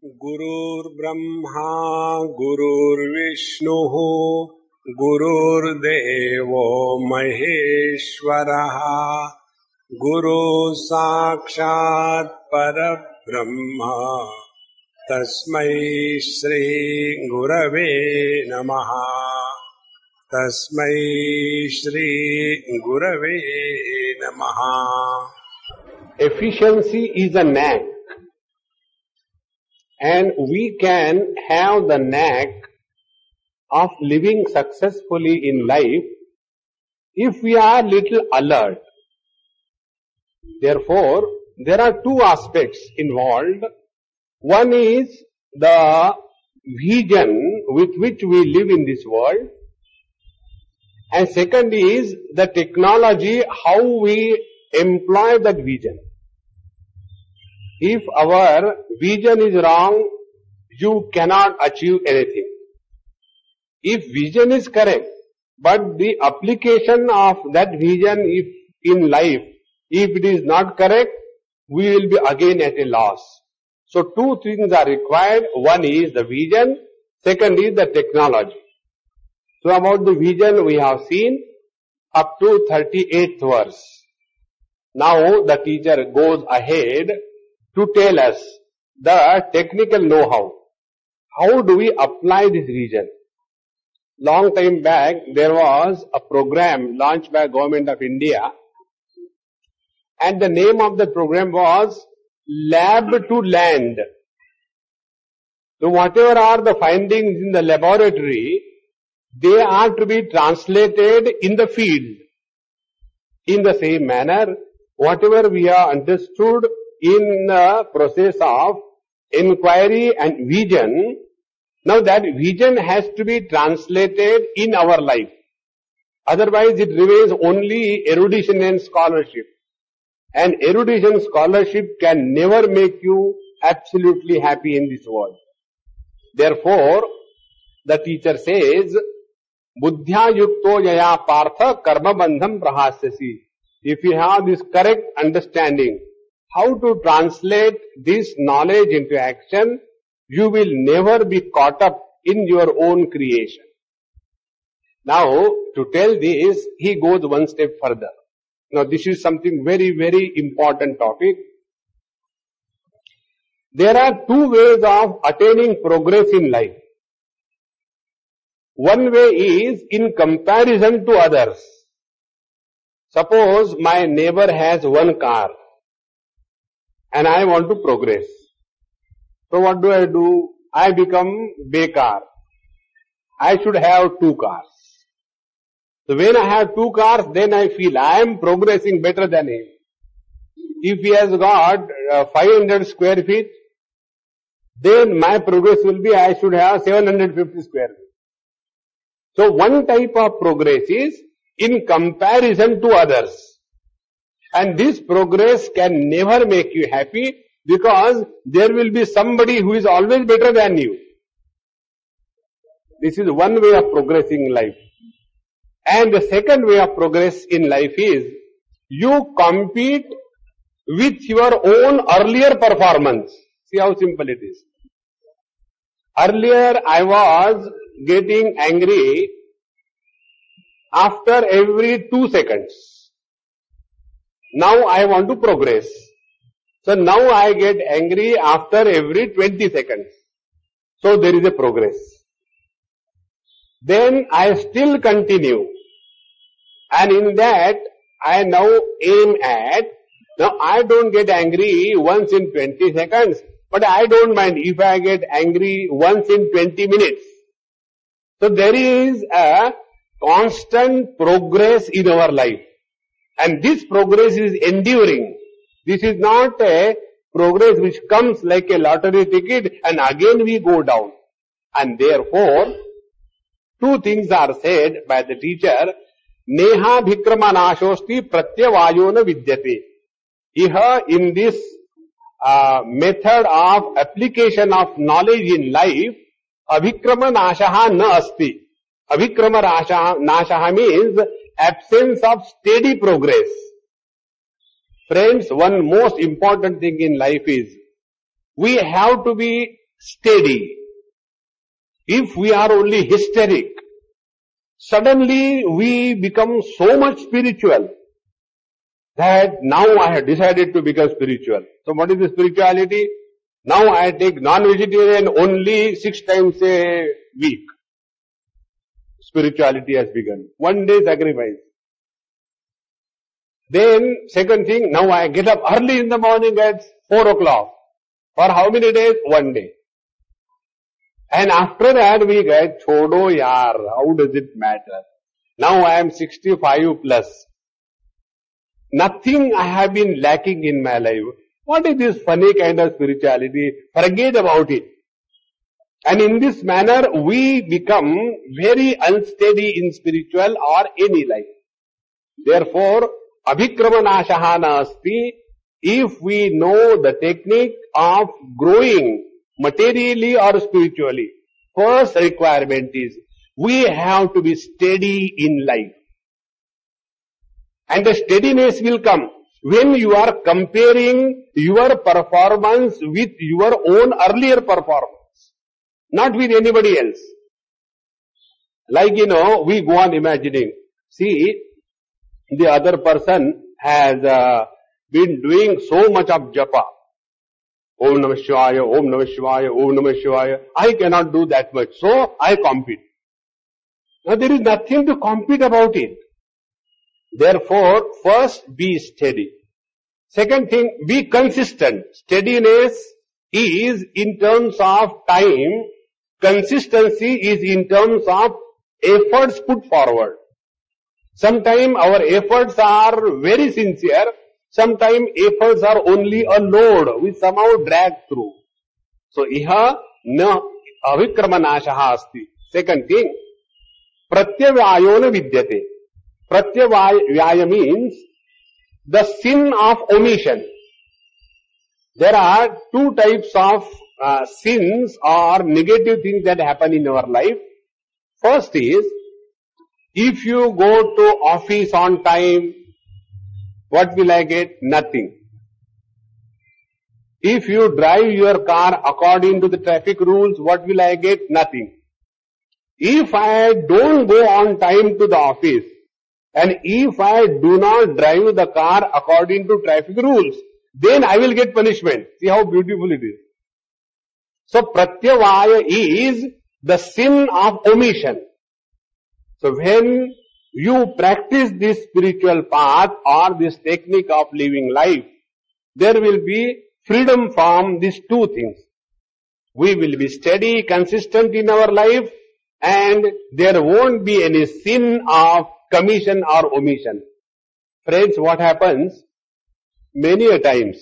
गुरुर्ब्रह्मा गुरुर्विष्णुः गुरुर्देवो महेश्वरः गुरुः साक्षात् परब्रह्म तस्मै श्री गुरवे नमः तस्मै श्री गुरवे नमः. Efficiency is a knack, and we can have the knack of living successfully in life if we are little alert. Therefore, there are two aspects involved. One is the vision with which we live in this world, and second is the technology, how we employ that vision. If our vision is wrong, you cannot achieve anything. If vision is correct, but the application of that vision if in life, if it is not correct, we will be again at a loss. So two things are required. One is the vision, second is the technology. So about the vision we have seen up to 38th verse. Now the teacher goes ahead to tell us the technical know-how. How do we apply this vision? Long time back there was a program launched by Government of India, and the name of the program was Lab to Land. So whatever are the findings in the laboratory, they are to be translated in the field. In the same manner, whatever we have understood in the process of inquiry and vision, now that vision has to be translated in our life. Otherwise it remains only erudition and scholarship. And erudition scholarship can never make you absolutely happy in this world. Therefore, the teacher says, Buddhya yukto yaya partha karma bandham prahasyasi. If you have this correct understanding, how to translate this knowledge into action, you will never be caught up in your own creation. Now, to tell this, he goes one step further. Now, this is something very, very important topic. There are two ways of attaining progress in life. One way is in comparison to others. Suppose my neighbor has one car and I want to progress. So what do? I become bekar. I should have two cars. So when I have two cars, then I feel I am progressing better than him. If he has got 500 square feet, then my progress will be I should have 750 square feet. So one type of progress is in comparison to others. And this progress can never make you happy because there will be somebody who is always better than you. This is one way of progressing in life. And the second way of progress in life is you compete with your own earlier performance. See how simple it is. Earlier I was getting angry after every 2 seconds. Now I want to progress. So now I get angry after every 20 seconds. So there is a progress. Then I still continue. And in that I now aim at, now I don't get angry once in 20 seconds, but I don't mind if I get angry once in 20 minutes. So there is a constant progress in our life. And this progress is enduring. This is not a progress which comes like a lottery ticket and again we go down. And therefore, two things are said by the teacher. Neha bhikrama nashosti pratyavayona vidyate. Iha, in this method of application of knowledge in life, abhikrama nashaha na asti. Abhikrama nashaha means absence of steady progress. Friends, one most important thing in life is we have to be steady. If we are only hysteric, suddenly we become so much spiritual that now I have decided to become spiritual. So what is the spirituality? Now I take non-vegetarian only 6 times a week. Spirituality has begun. 1 day sacrifice. Then second thing, now I get up early in the morning at 4 o'clock. For how many days? 1 day. And after that we get, chodo yaar, how does it matter? Now I am 65 plus. Nothing I have been lacking in my life. What is this funny kind of spirituality? Forget about it. And in this manner we become very unsteady in spiritual or any life. Therefore, abhikramanashaha nasti. If we know the technique of growing materially or spiritually, first requirement is we have to be steady in life. And the steadiness will come when you are comparing your performance with your own earlier performance, not with anybody else. Like, we go on imagining, see, the other person has been doing so much of japa. Om Namah Shivaya, Om Namah Shivaya, Om Namah Shivaya. I cannot do that much, so I compete. Now there is nothing to compete about it. Therefore, first be steady. Second thing, be consistent. Steadiness is in terms of time. Consistency is in terms of efforts put forward. Sometimes our efforts are very sincere. Sometimes efforts are only a load. We somehow drag through. So, iha na avikramanashaha asti. Second thing, pratyavayo na vidyate. Pratyavaya means the sin of omission. There are 2 types of sins or negative things that happen in our life. First is, if you go to office on time, what will I get? Nothing. If you drive your car according to the traffic rules, what will I get? Nothing. If I don't go on time to the office, and if I do not drive the car according to traffic rules, then I will get punishment. See how beautiful it is. So pratyavaya is the sin of omission. So when you practice this spiritual path or this technique of living life, there will be freedom from these 2 things. We will be steady, consistent in our life, and there won't be any sin of commission or omission. Friends, what happens? Many a times,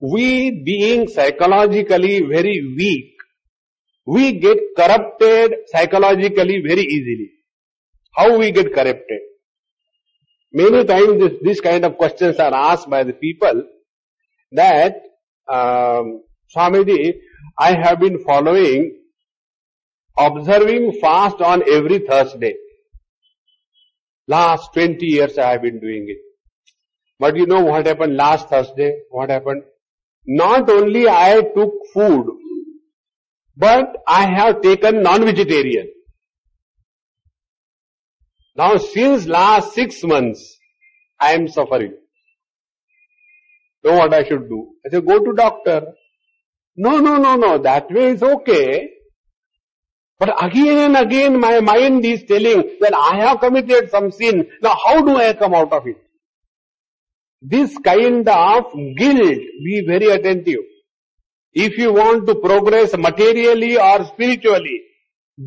we being psychologically very weak, we get corrupted psychologically very easily. How we get corrupted? Many times this kind of questions are asked by the people that, Swamiji, I have been observing fast on every Thursday. Last 20 years I have been doing it. But you know what happened last Thursday? What happened? Not only I took food, but I have taken non-vegetarian. Now since last 6 months, I am suffering. Know what I should do? I say, go to doctor. No, that way is okay. But again and again my mind is telling that I have committed some sin. Now how do I come out of it? This kind of guilt, be very attentive. If you want to progress materially or spiritually,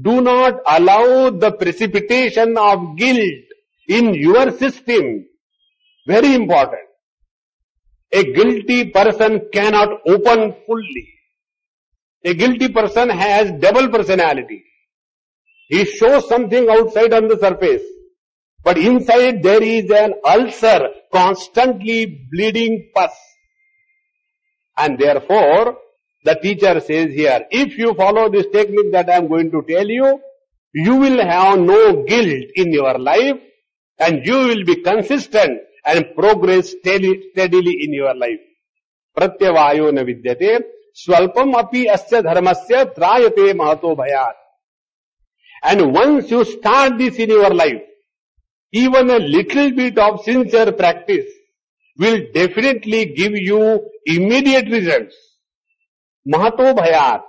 do not allow the precipitation of guilt in your system. Very important. A guilty person cannot open fully. A guilty person has double personality. He shows something outside on the surface, but inside there is an ulcer, constantly bleeding pus. And therefore, the teacher says here, if you follow this technique that I am going to tell you, you will have no guilt in your life and you will be consistent and progress steadily in your life. Pratyavayo na vidyate. swalpam api asya dharmasya trayate mahato bhayat. And once you start this in your life, even a little bit of sincere practice will definitely give you immediate results. Mahato bhayat.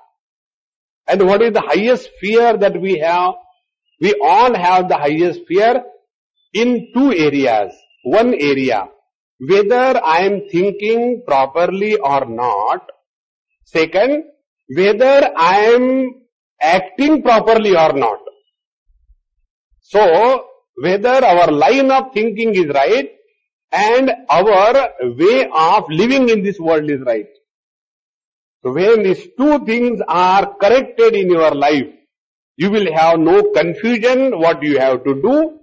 And what is the highest fear that we have? We all have the highest fear in two areas. One area, whether I am thinking properly or not. Second, whether I am acting properly or not. So, whether our line of thinking is right and our way of living in this world is right. So when these two things are corrected in your life, you will have no confusion what you have to do,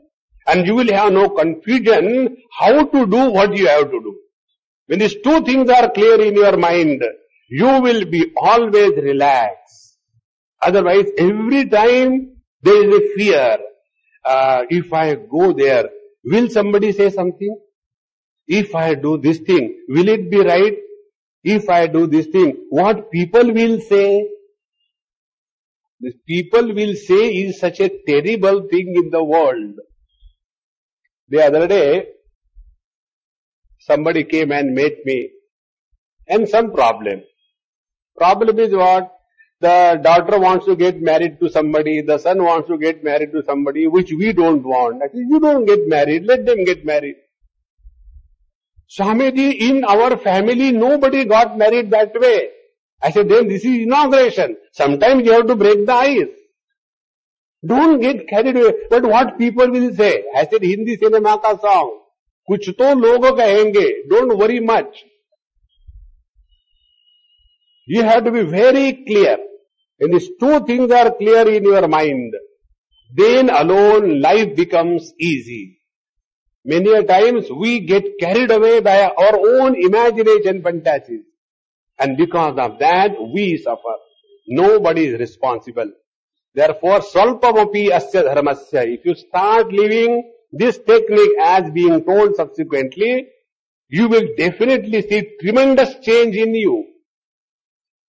and you will have no confusion how to do what you have to do. When these two things are clear in your mind, you will be always relaxed. Otherwise, every time there is a fear. If I go there, will somebody say something? If I do this thing, will it be right? If I do this thing, what people will say? This people will say is such a terrible thing in the world. The other day, somebody came and met me, and some problem. Problem is what? The daughter wants to get married to somebody, the son wants to get married to somebody, which we don't want. I said, you don't get married, let them get married. Swamiji, in our family, nobody got married that way. I said, then this is inauguration. Sometimes you have to break the ice. Don't get carried away. But what people will say? I said, Hindi cinema ka song. Kuch to logo kahenge. Don't worry much. You have to be very clear. When these two things are clear in your mind, then alone life becomes easy. Many a times we get carried away by our own imagination fantasies. And because of that, we suffer. Nobody is responsible. Therefore, swalpamapi asya dharmasya. If you start living this technique as being told subsequently, you will definitely see tremendous change in you.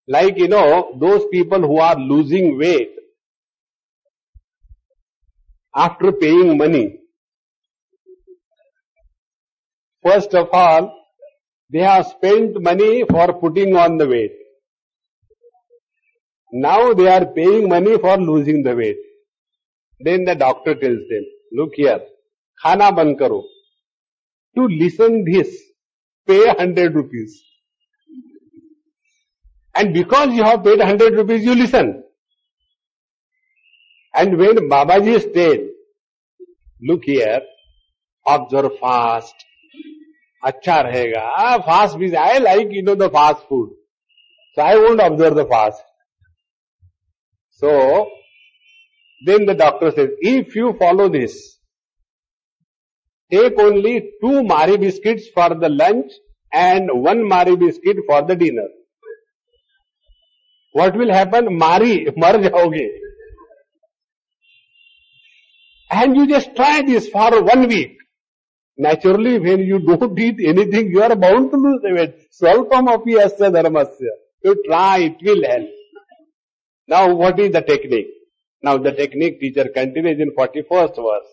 Like, those people who are losing weight after paying money. First of all, they have spent money for putting on the weight. Now they are paying money for losing the weight. Then the doctor tells them, look here, khana ban karo. To listen this, pay 100 rupees. And because you have paid 100 rupees, you listen. And when Babaji stayed, look here, observe fast. Acha rahega. Fast means I like, the fast food. So I won't observe the fast. So, then the doctor says, if you follow this, take only 2 Mari biscuits for the lunch and 1 Mari biscuit for the dinner. What will happen? Mar jaoge. And you just try this for 1 week. Naturally, when you don't eat anything, you are bound to lose the weight. Swalpamapi asya dharmasya. You try, it will help. Now, what is the technique? Now, the technique teacher continues in 41st verse.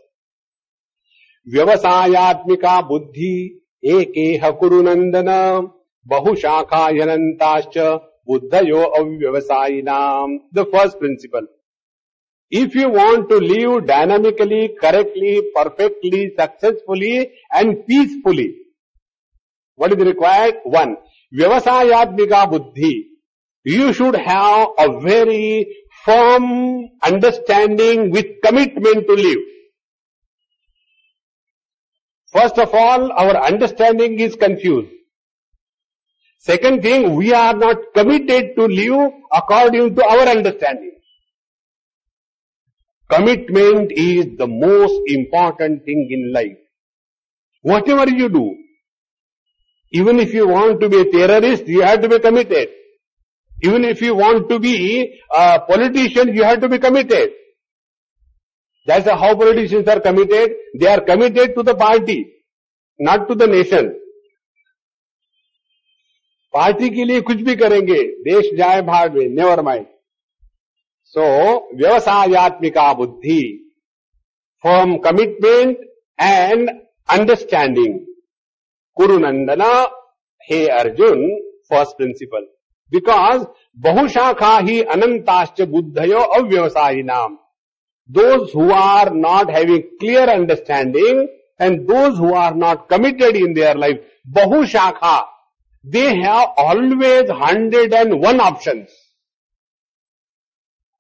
Vyavasayatmika buddhi ekeha kurunandana bahushakha yanantascha buddhayo avyavasayinam. The first principle. If you want to live dynamically, correctly, perfectly, successfully and peacefully, what is required? 1. Vyavasayatmika buddhi. You should have a very firm understanding with commitment to live. First of all, our understanding is confused. Second thing, we are not committed to live according to our understanding. Commitment is the most important thing in life. Whatever you do, even if you want to be a terrorist, you have to be committed. Even if you want to be a politician, you have to be committed. That's how politicians are committed. They are committed to the party, not to the nation. Party के लिए कुछ भी करेंगे, देश जाए भाग में, never mind. सो व्यवसायात्मिका बुद्धि, firm commitment and understanding. Kurunandana, hey Arjun, first principle. Because bahushakha hi anantascha buddhayo avyavasayinam. Those who are not having clear understanding and those who are not committed in their life, bahushakha, they have always 101 options.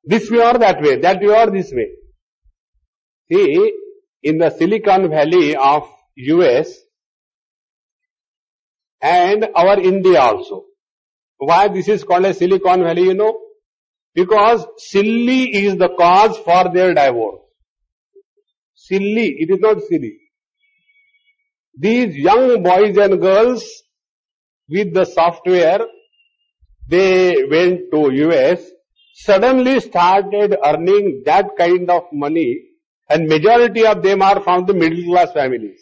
This way or that way, that way or this way. See, in the Silicon Valley of US and our India also. Why this is called a Silicon Valley, you know? Because silly is the cause for their divorce. Silly, it is not silly. These young boys and girls with the software, they went to US, suddenly started earning that kind of money, and majority of them are from the middle class families.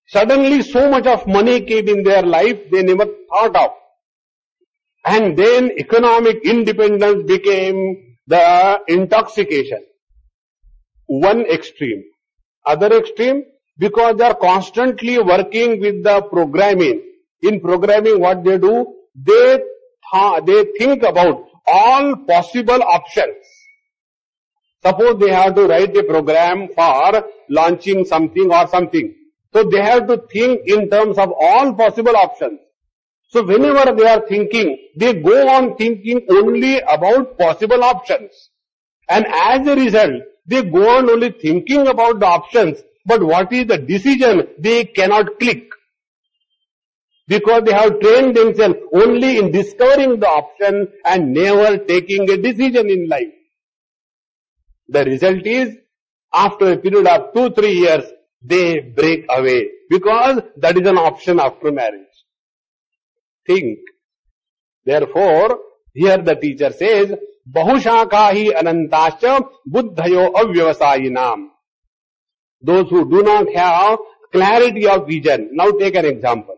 Suddenly so much of money came in their life they never thought of. And then economic independence became the intoxication. One extreme. Other extreme, because they are constantly working with the programming. In programming what they do, they think about all possible options. Suppose they have to write a program for launching something or something. So they have to think in terms of all possible options. So whenever they are thinking, they go on thinking only about possible options. And as a result, they go on only thinking about the options, but what is the decision they cannot click. Because they have trained themselves only in discovering the option and never taking a decision in life. The result is, after a period of 2-3 years, they break away. Because that is an option after marriage. Think. Therefore, here the teacher says, Bahushakha hi anantascha buddhayo avyavasayinam. Those who do not have clarity of vision. Now take an example.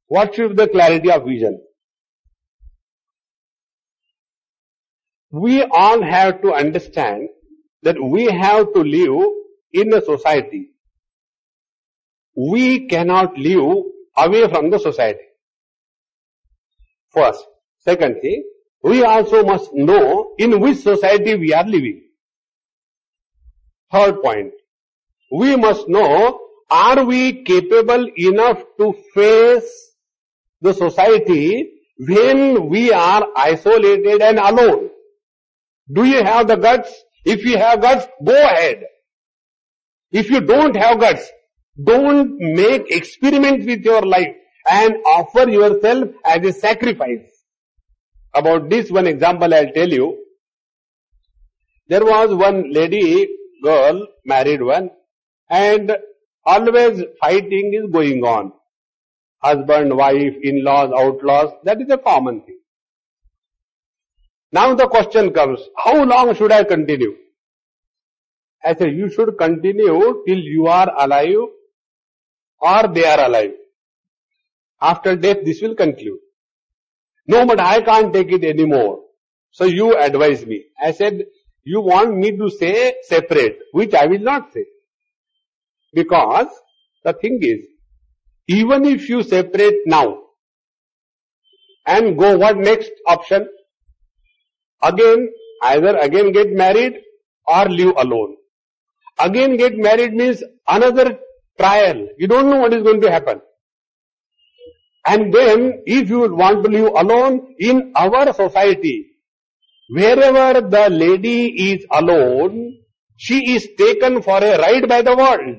What should be the clarity of vision? We all have to understand that we have to live in a society. We cannot live away from the society. First. Second thing, we also must know in which society we are living. Third point, we must know, are we capable enough to face the society when we are isolated and alone? Do you have the guts? If you have guts, go ahead. If you don't have guts, don't make experiments with your life and offer yourself as a sacrifice. About this one example I'll tell you. There was one lady, girl, married one, and always fighting is going on. Husband, wife, in-laws, outlaws, that is a common thing. Now the question comes, how long should I continue? I say, you should continue till you are alive or they are alive. After death, this will conclude. No, but I can't take it anymore. So you advise me. I said, you want me to say separate, which I will not say. Because the thing is, even if you separate now and go, what next option? Again, either again get married or live alone. Again get married means another trial. You don't know what is going to happen. And then, if you want to live alone, in our society, wherever the lady is alone, she is taken for a ride by the world.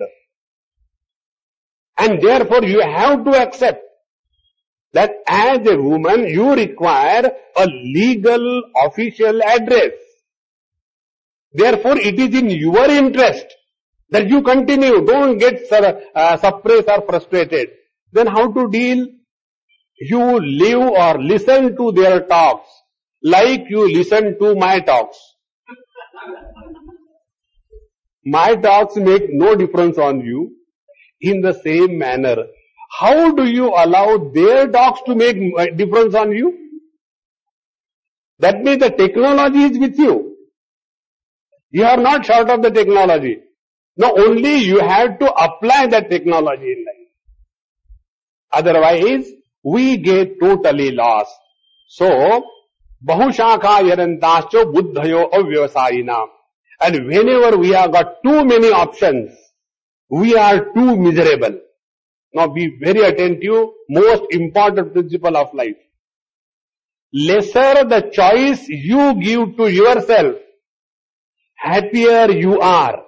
And therefore, you have to accept that as a woman, you require a legal official address. Therefore, it is in your interest that you continue. Don't get suppressed or frustrated. Then how to deal? You live or listen to their talks like you listen to my talks. My talks make no difference on you. In the same manner, how do you allow their dogs to make a difference on you? That means the technology is with you. You are not short of the technology. No, only you have to apply that technology in life. Otherwise, we get totally lost. So, bahushakha yarantascha buddhayo avyavasayina. And whenever we have got too many options, we are too miserable. Now be very attentive, most important principle of life. Lesser the choice you give to yourself, happier you are.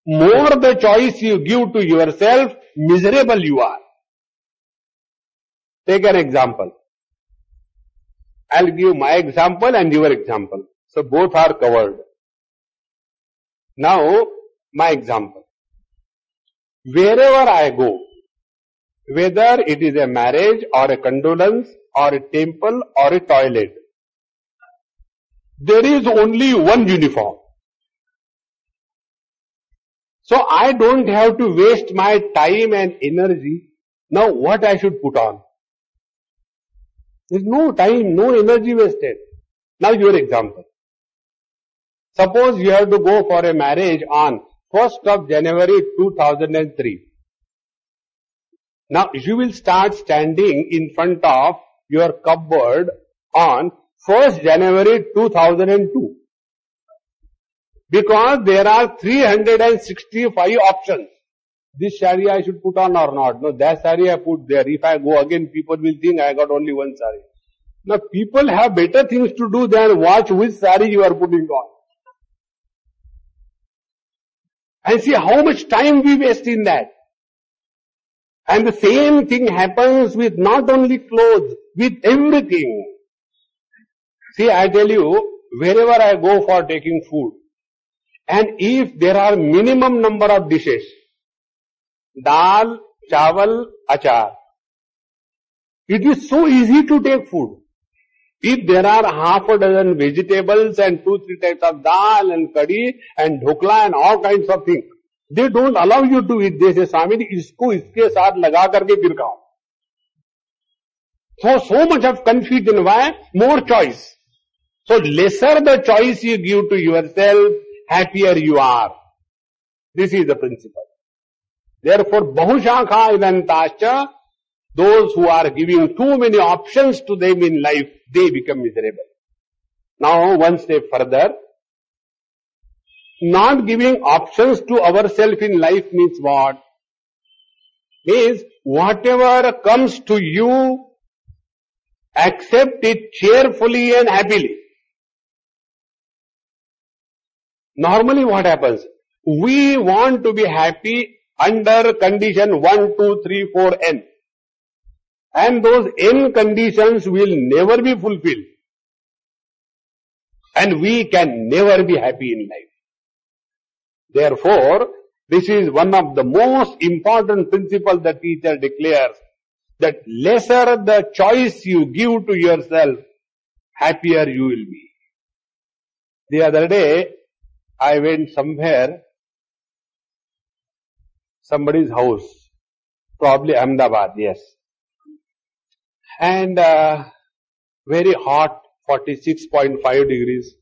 More the choice you give to yourself, miserable you are. Take an example. I'll give my example and your example. So both are covered. Now, my example. Wherever I go, whether it is a marriage or a condolence or a temple or a toilet, there is only one uniform. So I don't have to waste my time and energy. Now what I should put on? There is no time, no energy wasted. Now your example. Suppose you have to go for a marriage on 1st of January 2003. Now you will start standing in front of your cupboard on 1st January 2002. Because there are 365 options. This saree I should put on or not. No, that saree I put there. If I go again, people will think I got only one saree. Now people have better things to do than watch which saree you are putting on. And see how much time we waste in that. And the same thing happens with not only clothes, with everything. See, I tell you, wherever I go for taking food, and if there are minimum number of dishes, dal, chawal, achar, it is so easy to take food. If there are half a dozen vegetables and 2-3 types of dal and curry and dhokla and all kinds of things, they don't allow you to eat. They say, Swamiji, isko iske saath laga karke phir khao. So much of confusion. Why? More choice. So lesser the choice you give to yourself, happier you are. This is the principle. Therefore, bahushakha idantascha, those who are giving too many options to them in life, they become miserable. Now, one step further. Not giving options to ourselves in life means what? Means whatever comes to you, accept it cheerfully and happily. Normally what happens? We want to be happy under condition 1, 2, 3, 4, n. And those n conditions will never be fulfilled. And we can never be happy in life. Therefore, this is one of the most important principles the teacher declares, that lesser the choice you give to yourself, happier you will be. The other day, I went somewhere, somebody's house, probably Ahmedabad, yes. And very hot, 46.5 degrees.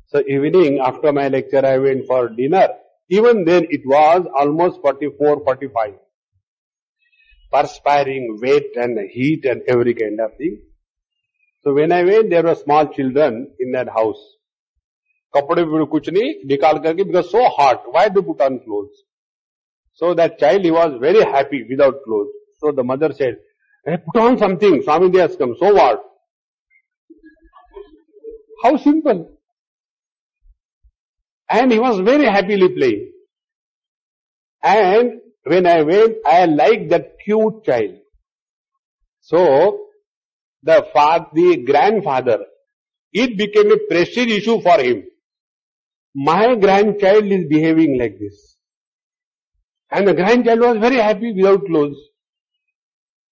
So evening after my lecture I went for dinner. Even then it was almost 44, 45. Perspiring, wet and heat and every kind of thing. So when I went, there were small children in that house. Kapade kuch nahi, nikal karke, because so hot, why do you put on clothes? So that child, he was very happy without clothes. So the mother said, hey, put on something, Swamiji has come, so what? How simple. And he was very happily playing. And when I went, I liked that cute child. So, the grandfather, it became a prestige issue for him. My grandchild is behaving like this. And the grandchild was very happy without clothes.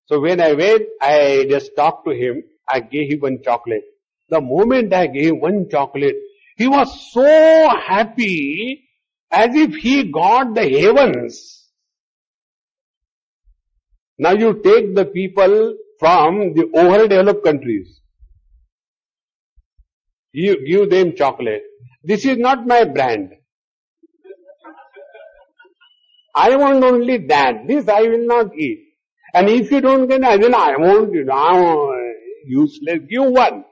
So when I went, I just talked to him. I gave him one chocolate. The moment I gave one chocolate, he was so happy as if he got the heavens. Now you take the people from the overdeveloped countries. You give them chocolate. This is not my brand. I want only that. This I will not eat. And if you don't get it, then I won't, useless. Give one.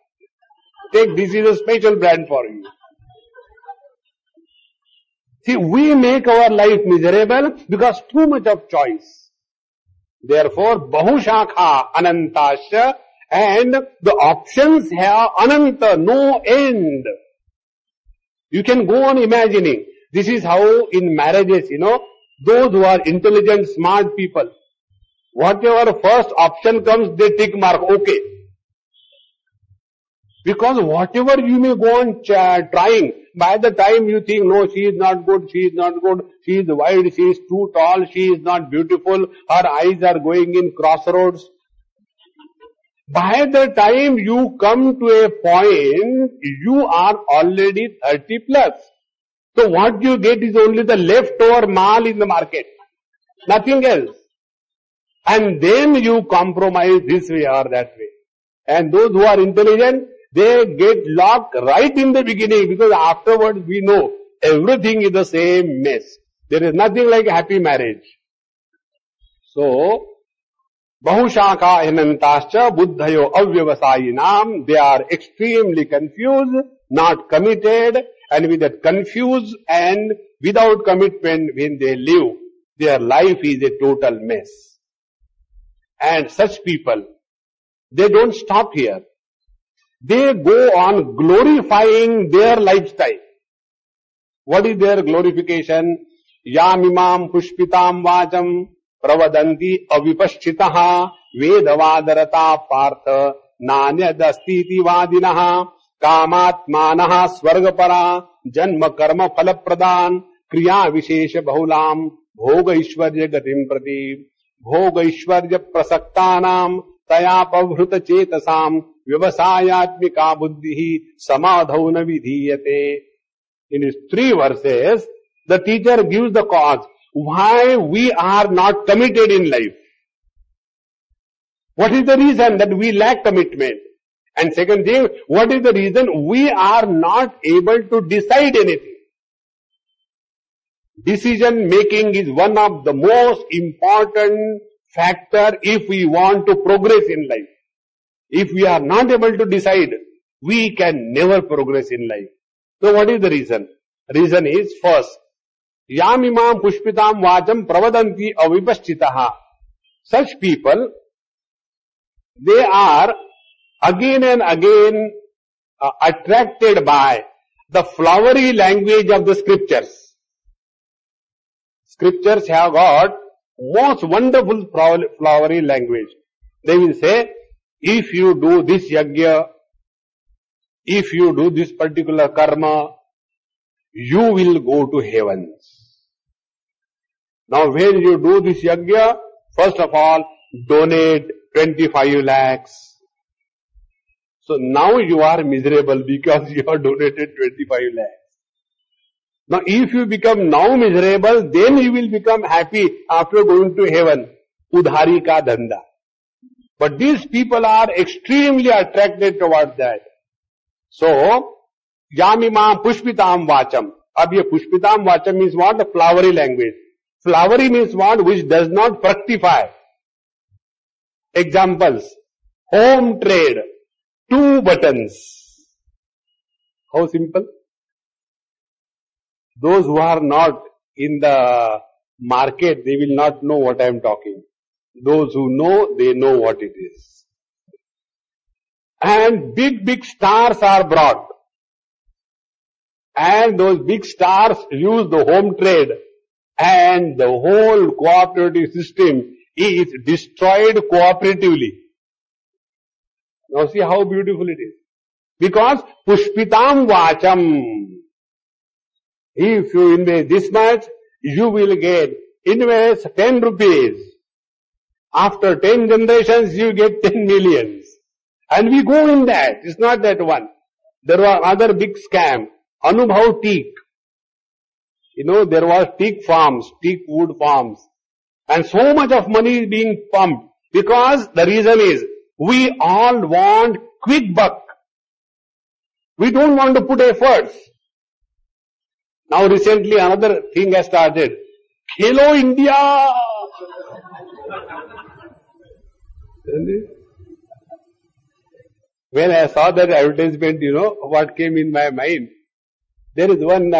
Take, this is a special brand for you. See, we make our life miserable because too much of choice. Therefore, bahushakha anantasya, and the options have ananta, no end. You can go on imagining. This is how in marriages, those who are intelligent, smart people, whatever first option comes, they tick mark, okay. Because whatever you may go on trying, by the time you think, no, she is not good, she is wide, she is too tall, she is not beautiful, her eyes are going in crossroads. By the time you come to a point, you are already 30 plus. So what you get is only the leftover mal in the market. Nothing else. And then you compromise this way or that way. And those who are intelligent, they get locked right in the beginning, because afterwards we know everything is the same mess. There is nothing like a happy marriage. So, bahushaka hinantascha buddhayo avyavasayinam, they are extremely confused, not committed, and with that confused and without commitment when they live, their life is a total mess. And such people, they don't stop here. They go on glorifying their lifestyle. What is their glorification? Yamimam pushpitam vacham pravadanti avipaschitaha vedavadarata partha nanyadastiti vadinaha kamatmanaha swargapara janma karma phalapradan kriya vishesha bahulam bhoga ishwarya gatim prati bhoga ishwarya prasaktanam taya pavhruta chetasam vyavasayatmika buddhihi samadhau na vidhiyate. In his 3 verses, the teacher gives the cause why we are not committed in life. What is the reason that we lack commitment? And second thing, what is the reason we are not able to decide anything? Decision making is one of the most important factor if we want to progress in life. If we are not able to decide, we can never progress in life. So what is the reason? Reason is first, yamimam pushpitam vacham pravadanti avipaschitaha. Such people, they are again and again attracted by the flowery language of the scriptures. Scriptures have got most wonderful flowery language. They will say, if you do this yajna, if you do this particular karma, you will go to heavens. Now when you do this yajna, first of all, donate 25 lakhs. So now you are miserable because you have donated 25 lakhs. Now if you become now miserable, then you will become happy after going to heaven. Udhari ka dhanda. But these people are extremely attracted towards that. So, yamimam pushpitam vacham. Ab ye pushpitam vacham means what? The flowery language. Flowery means what? Which does not fructify. Examples. Home trade. 2 buttons. How simple? Those who are not in the market, they will not know what I am talking. Those who know, they know what it is. And big stars are brought. And those big stars use the home trade. And the whole cooperative system is destroyed cooperatively. Now see how beautiful it is. Because pushpitam vacham. If you invest this much, you will invest 10 rupees. After 10 generations, you get 10 millions. And we go in that. It's not that one. There were other big scam. Anubhav teak. There was teak farms, teak wood farms. And so much of money is being pumped because the reason is we all want quick buck. We don't want to put efforts. Now recently another thing has started. Khelo India! When I saw that advertisement, what came in my mind? There is one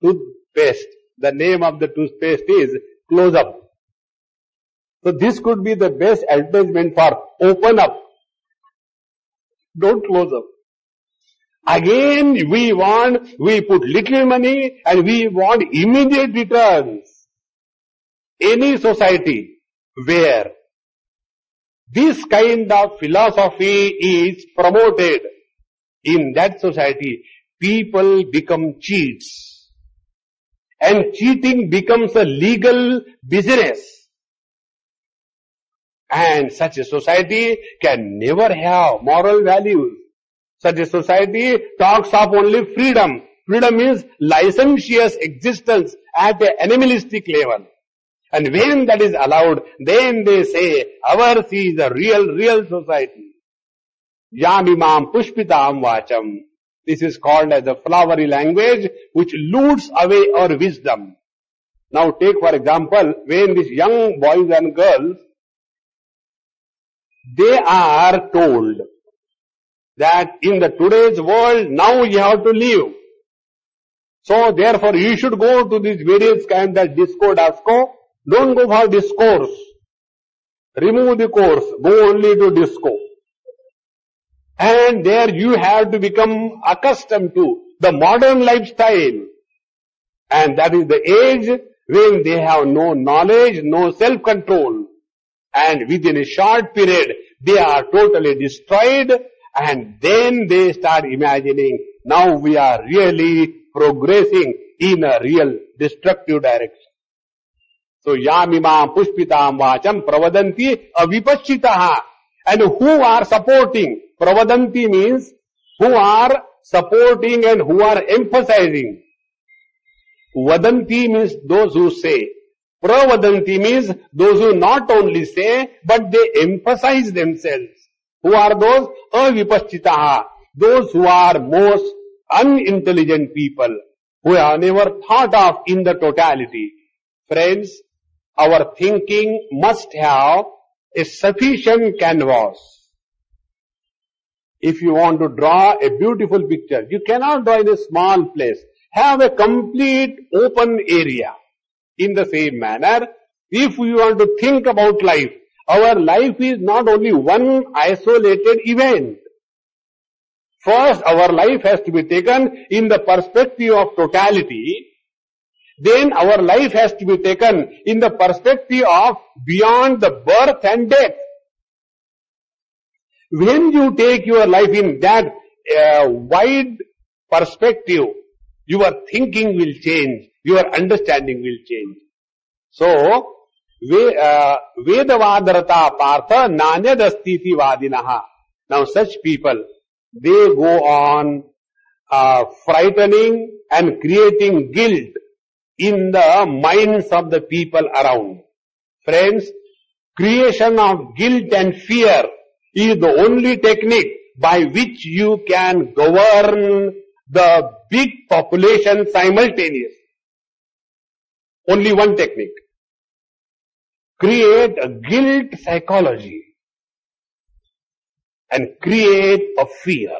toothpaste. The name of the toothpaste is Close Up. So this could be the best advertisement for open up. Don't close up. Again we put little money and we want immediate returns. Any society where this kind of philosophy is promoted, in that society, people become cheats. And cheating becomes a legal business. And such a society can never have moral values. Such a society talks of only freedom. Freedom is licentious existence at an animalistic level. And when that is allowed, then they say, ours is a real society. Yamimam pushpitam vacham. This is called as a flowery language which loots away our wisdom. Now take for example, when these young boys and girls, they are told that in the today's world, now you have to live. So therefore you should go to these various kinds of disco. Don't go for discourse. Remove the course. Go only to disco. And there you have to become accustomed to the modern lifestyle. And that is the age when they have no knowledge, no self-control. And within a short period, they are totally destroyed. And then they start imagining, now we are really progressing in a real destructive direction. So, yamimam pushpitam vacham pravadanti avipachitaha. And who are supporting? Pravadanti means who are supporting and who are emphasizing. Vadanti means those who say. Pravadanti means those who not only say, but they emphasize themselves. Who are those? Avipachitaha. Those who are most unintelligent people, who have never thought of in the totality. Friends, our thinking must have a sufficient canvas. If you want to draw a beautiful picture, you cannot draw in a small place. Have a complete open area. In the same manner, if we want to think about life, our life is not only one isolated event. First, our life has to be taken in the perspective of totality. Then our life has to be taken in the perspective of beyond the birth and death. When you take your life in that wide perspective, your thinking will change, your understanding will change. So, Vedavadarata partha nanyadastiti vadinaha. Now such people, they go on frightening and creating guilt in the minds of the people around. Friends, creation of guilt and fear is the only technique by which you can govern the big population simultaneously. Only one technique. Create a guilt psychology and create a fear.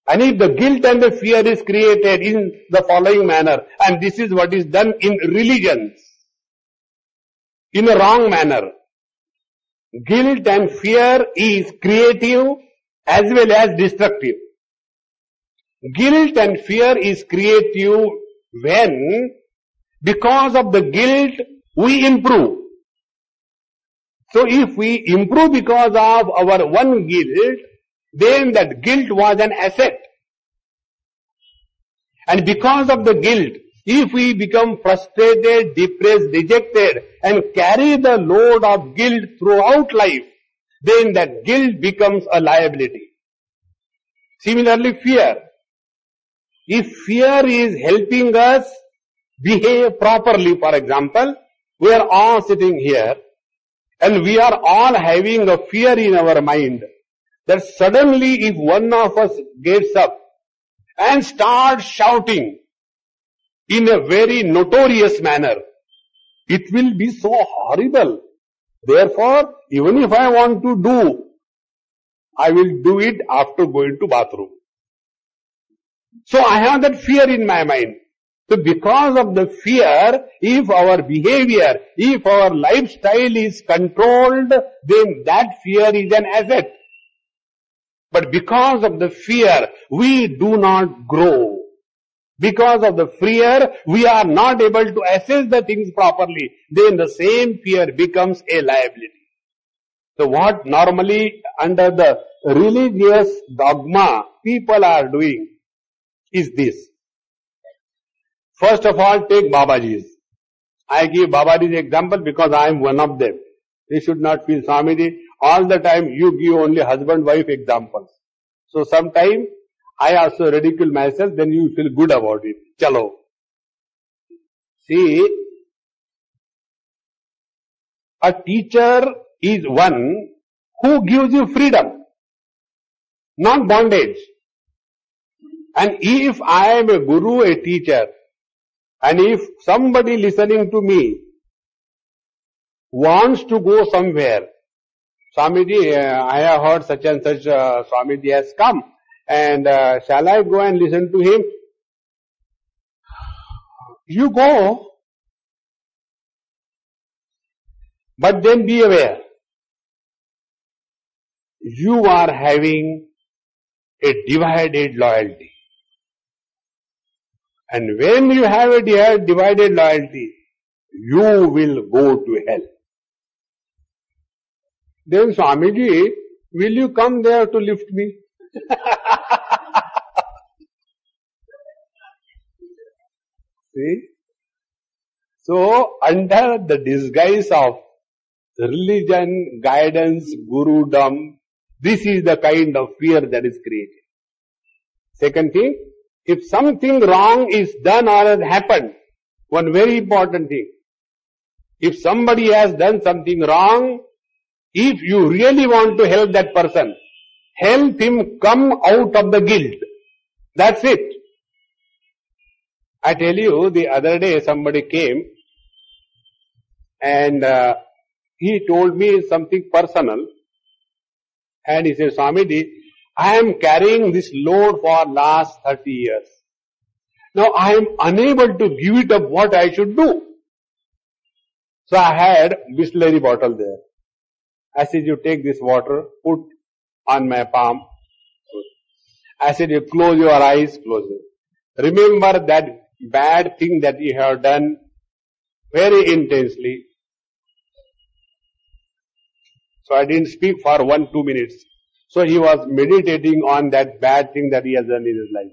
And if the guilt and the fear is created in the following manner, and this is what is done in religions, in a wrong manner. Guilt and fear is creative as well as destructive. Guilt and fear is creative when, because of the guilt, we improve. So if we improve because of our one guilt, then that guilt was an asset. And because of the guilt, if we become frustrated, depressed, dejected, and carry the load of guilt throughout life, then that guilt becomes a liability. Similarly, fear. If fear is helping us behave properly, for example, We are all sitting here and we are all having a fear in our mind that suddenly if one of us gets up and starts shouting in a very notorious manner, it will be so horrible. Therefore, even if I want to do, I will do it after going to bathroom. So I have that fear in my mind. So because of the fear, if our behavior, if our lifestyle is controlled, then that fear is an asset. But because of the fear, we do not grow. Because of the fear, we are not able to assess the things properly. Then the same fear becomes a liability. So what normally under the religious dogma people are doing is this. First of all, take Babaji's. I give Babaji's example because I am one of them. They should not feel, Swamiji, all the time you give only husband-wife examples. So sometime I also ridicule myself, then you feel good about it. Chalo. See, a teacher is one who gives you freedom, not bondage. And if I am a guru, a teacher, and if somebody listening to me wants to go somewhere, Swamiji, I have heard such and such Swamiji has come, and shall I go and listen to him? You go. But then be aware. You are having a divided loyalty. And when you have a divided loyalty, you will go to hell. Then Swamiji, will you come there to lift me? See? So, under the disguise of religion, guidance, gurudom, this is the kind of fear that is created. Second thing, if something wrong is done or has happened, one very important thing, if somebody has done something wrong, if you really want to help that person, help him come out of the guilt. That's it. I tell you, the other day somebody came and he told me something personal, and he said, Swamiji, I am carrying this load for last 30 years. Now I am unable to give it up what I should do. So I had Bisleri bottle there. I said, you take this water, put on my palm. I said, you close your eyes, close it. Remember that bad thing that you have done very intensely. So I didn't speak for 1-2 minutes. So he was meditating on that bad thing that he has done in his life.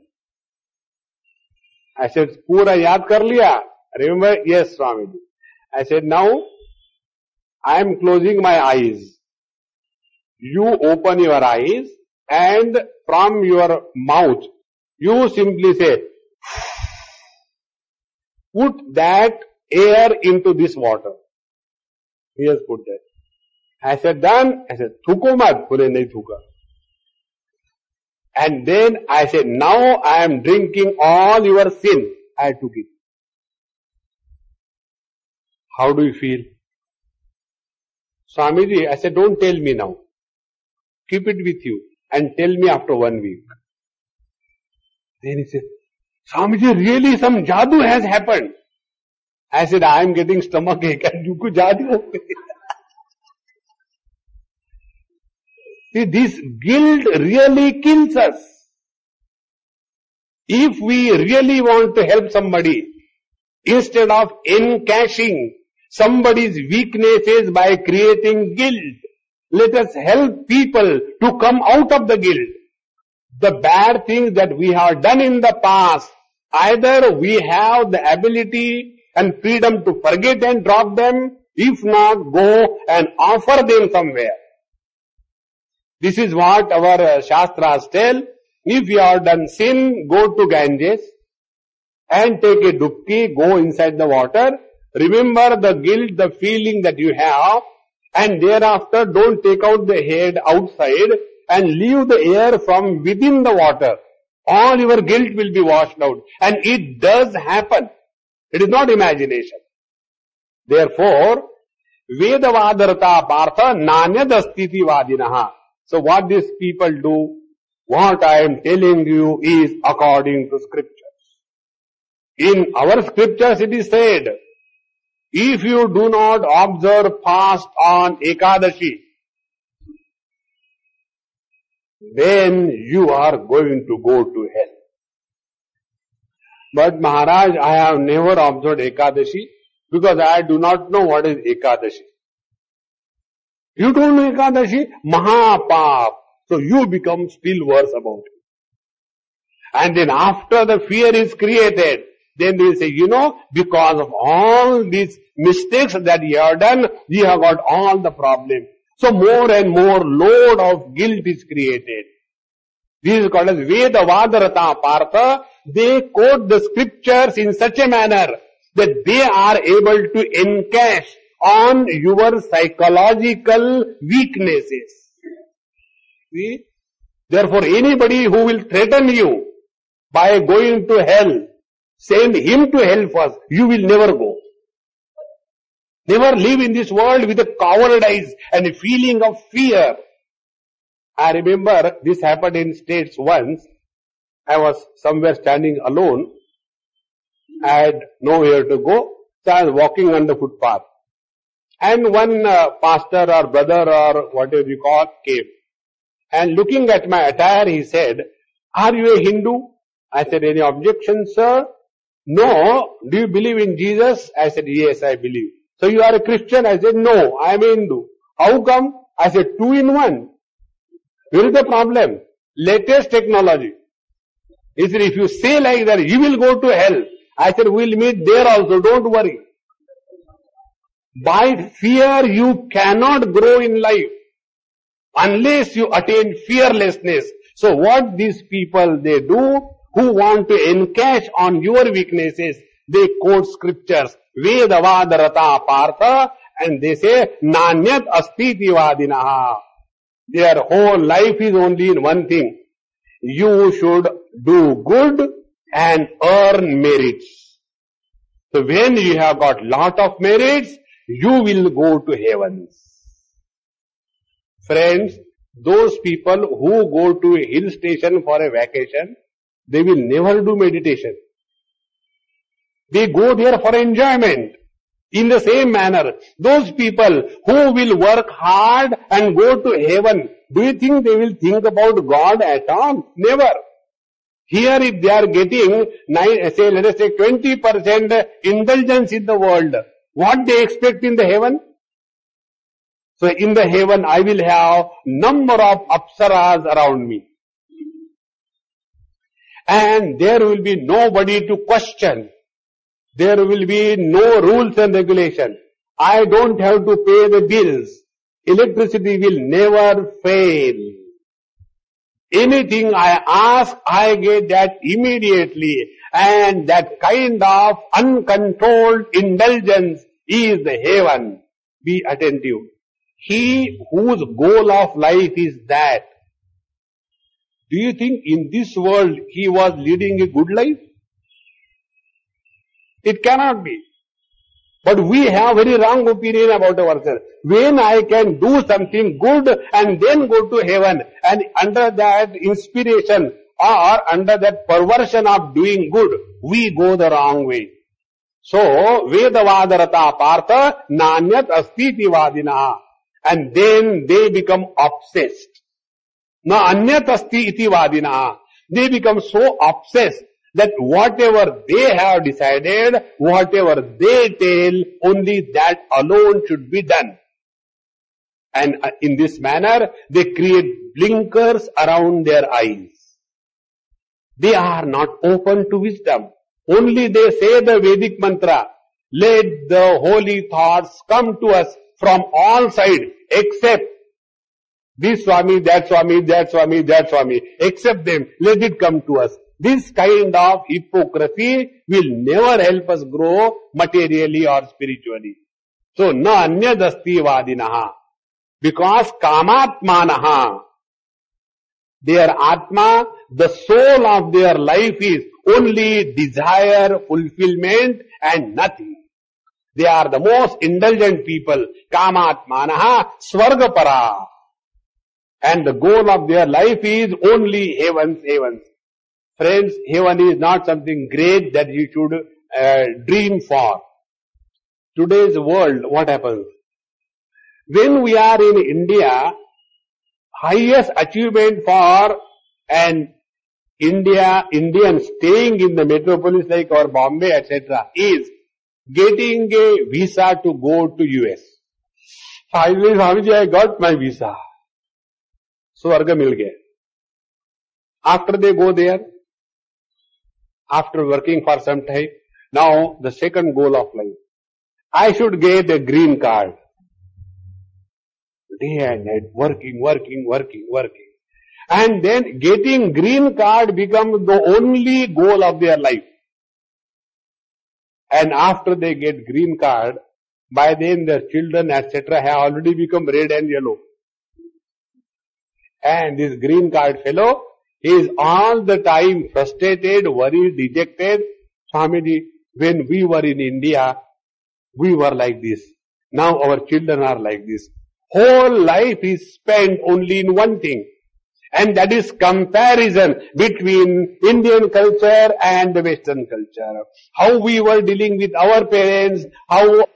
I said, Pura yaad kar liya? Remember? Yes, Swamiji. I said, now I am closing my eyes. You open your eyes and from your mouth, you simply say, put that air into this water. He has put that. I said, done. I said, thuko mat. Bole nahi thuka. And then I said, now I am drinking all your sin. I took it. How do you feel? Swamiji, I said, don't tell me now. Keep it with you and tell me after 1 week. Then he said, Swamiji, really some jadoo has happened. I said, I am getting stomach ache and you could jadoo. See, this guilt really kills us. If we really want to help somebody, instead of encashing somebody's weaknesses by creating guilt, let us help people to come out of the guilt. The bad things that we have done in the past, either we have the ability and freedom to forget and drop them, if not, go and offer them somewhere. This is what our Shastras tell. If you have done sin, go to Ganges and take a dubki, go inside the water Remember the guilt, the feeling that you have, and thereafter don't take out the head outside and leave the air from within the water. All your guilt will be washed out. And it does happen. It is not imagination. Therefore, Vedavadarata Partha Nanyadastiti Vadinaha. So what these people do, what I am telling you is according to scriptures. In our scriptures it is said, if you do not observe fast on Ekadashi, then you are going to go to hell. But Maharaj, I have never observed Ekadashi because I do not know what is Ekadashi. You don't know Ekadashi? Mahapap. So you become still worse about it. And then after the fear is created, then they will say, because of all these mistakes that you have done, you have got all the problems. So more and more load of guilt is created. This is called as Vedavadarata Partha. They quote the scriptures in such a manner that they are able to encash on your psychological weaknesses. See? Therefore, anybody who will threaten you by going to hell, send him to hell first. You will never go. Never live in this world with a cowardice and a feeling of fear. I remember this happened in States once. I was somewhere standing alone. I had nowhere to go. So I was walking on the footpath. And one pastor or brother or whatever you call came. And looking at my attire, he said, "Are you a Hindu?" I said, "Any objection, sir?" "No." "Do you believe in Jesus?" I said, "Yes, I believe." "So you are a Christian?" I said, "No, I am a Hindu." "How come?" I said, 2 in 1. Where is the problem? Latest technology. He said, "If you say like that, you will go to hell." I said, "We'll meet there also, don't worry." By fear you cannot grow in life unless you attain fearlessness. So what these people they do, who want to encash on your weaknesses, they quote scriptures, Vedavadarata Partha, and they say, Nanyat Astiti Vadinaha. Their whole life is only in one thing. You should do good and earn merits. So when you have got lot of merits, you will go to heavens. Friends, those people who go to a hill station for a vacation, they will never do meditation. They go there for enjoyment. In the same manner, those people who will work hard and go to heaven, do you think they will think about God at all? Never. Here if they are getting, let us say 20% indulgence in the world, what they expect in the heaven? So in the heaven I will have number of apsaras around me. And there will be nobody to question. There will be no rules and regulation. I don't have to pay the bills. Electricity will never fail. Anything I ask, I get that immediately. And that kind of uncontrolled indulgence is the heaven. Be attentive. He whose goal of life is that. Do you think in this world he was leading a good life? It cannot be. But we have very wrong opinion about ourselves. When I can do something good and then go to heaven, and under that inspiration or under that perversion of doing good, we go the wrong way. So, Vedavadarata Partha Nanyat Astiti Vadina. And then they become obsessed. Na Anyat Asti Iti Vadina. They become so obsessed that whatever they have decided, whatever they tell, only that alone should be done. And in this manner, they create blinkers around their eyes. They are not open to wisdom. Only they say the Vedic mantra, let the holy thoughts come to us from all sides, except this Swami, that Swami, that Swami, that Swami. Accept them, let it come to us. This kind of hypocrisy will never help us grow materially or spiritually. So, na anyadasti vadinaha. Because kamatmanaha, their atma, the soul of their life is only desire, fulfillment and nothing. They are the most indulgent people. Kamatmanaha swargapara. And the goal of their life is only heavens, heavens. Friends, heaven is not something great that you should dream for. Today's world, what happens? When we are in India, highest achievement for an Indian staying in the metropolis like our Bombay, etc., is getting a visa to go to US. Finally, Swamiji, I got my visa. Swarga mil gaya. After they go there, after working for some time, now the second goal of life, I should get a green card. Day and night, working. And then getting green card becomes the only goal of their life. And after they get green card, by then their children, etc., have already become red and yellow. And this green card fellow is all the time frustrated, worried, dejected. Swamiji, when we were in India, we were like this. Now our children are like this. Whole life is spent only in one thing. And that is comparison between Indian culture and the Western culture. How we were dealing with our parents, how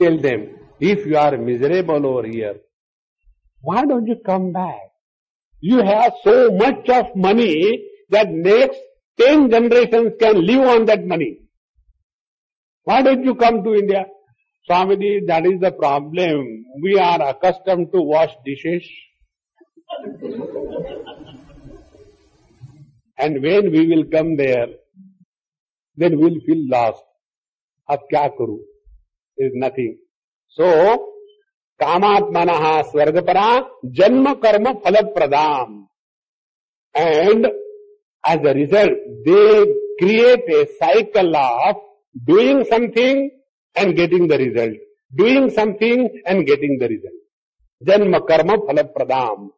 tell them, if you are miserable over here, why don't you come back? You have so much of money that next 10 generations can live on that money. Why don't you come to India? Swamiji, that is the problem. We are accustomed to wash dishes. And when we will come there, then we will feel lost. Ab kya karu? There is nothing. So, kamatmanaha swargapara janma karma phalapradam. And as a result, they create a cycle of doing something and getting the result. Doing something and getting the result. Janma karma phalapradam.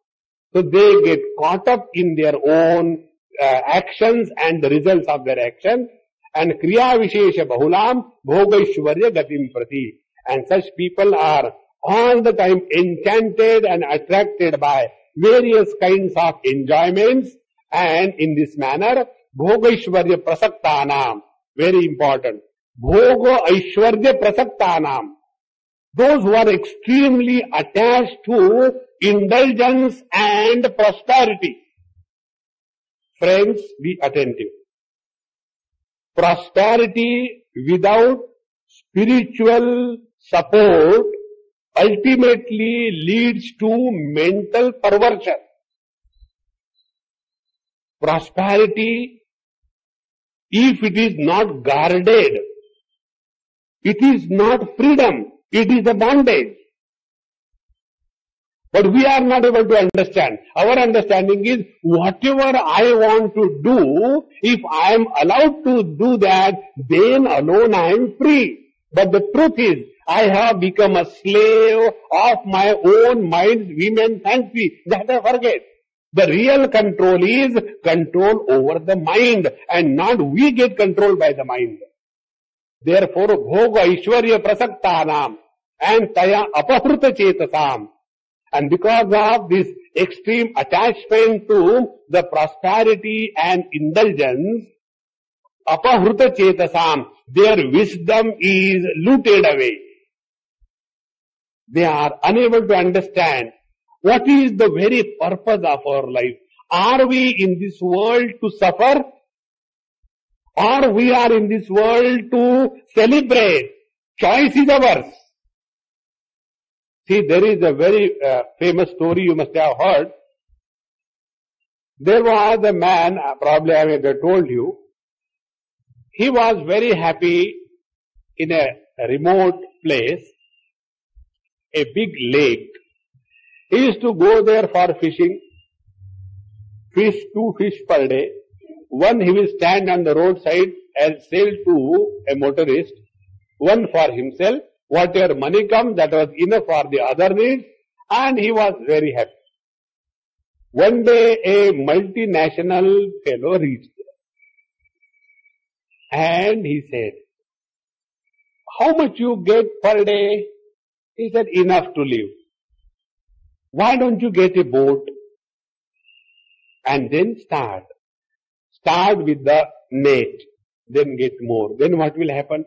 So they get caught up in their own actions and the results of their action. And kriya vishesha bahulam bhogaishwarya gatim prati. And such people are all the time enchanted and attracted by various kinds of enjoyments. And in this manner, bhogaishwarya prasaktanam, very important, bhoga aishwarya prasaktanam, those who are extremely attached to indulgence and prosperity. Friends, be attentive. Prosperity without spiritual support ultimately leads to mental perversion. Prosperity, if it is not guarded, it is not freedom, it is a bondage. But we are not able to understand. Our understanding is whatever I want to do, if I am allowed to do that, then alone I am free. But the truth is, I have become a slave of my own mind's women fancy. That I forget. The real control is control over the mind and not we get controlled by the mind. Therefore, bhoga aishwarya prasaktanam and taya apahruta chetasam. And because of this extreme attachment to the prosperity and indulgence, apahruta chetasam, their wisdom is looted away. They are unable to understand what is the very purpose of our life. Are we in this world to suffer? Or we are in this world to celebrate? Choice is ours. See, there is a very famous story you must have heard. There was a man, probably I may have told you, he was very happy in a remote place, a big lake. He used to go there for fishing, fish 2 fish per day. one he will stand on the roadside and sell to a motorist, one for himself, whatever money comes that was enough for the other needs, and he was very happy. One day a multinational fellow reached there and he said, how much you get per day? He said, enough to live. Why don't you get a boat and then start? Start with the net, then get more. Then what will happen?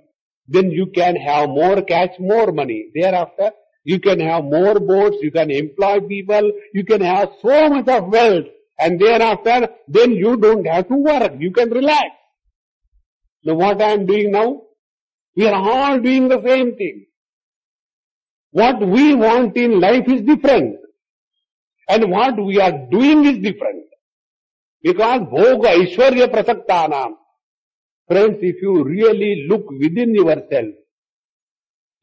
Then you can have more, catch more money. Thereafter, you can have more boats, you can employ people, you can have so much of wealth. And thereafter, then you don't have to work, you can relax. Now what I am doing now? We are all doing the same thing. What we want in life is different. And what we are doing is different. Because bhoga aishwarya prasaktanam. Friends, if you really look within yourself,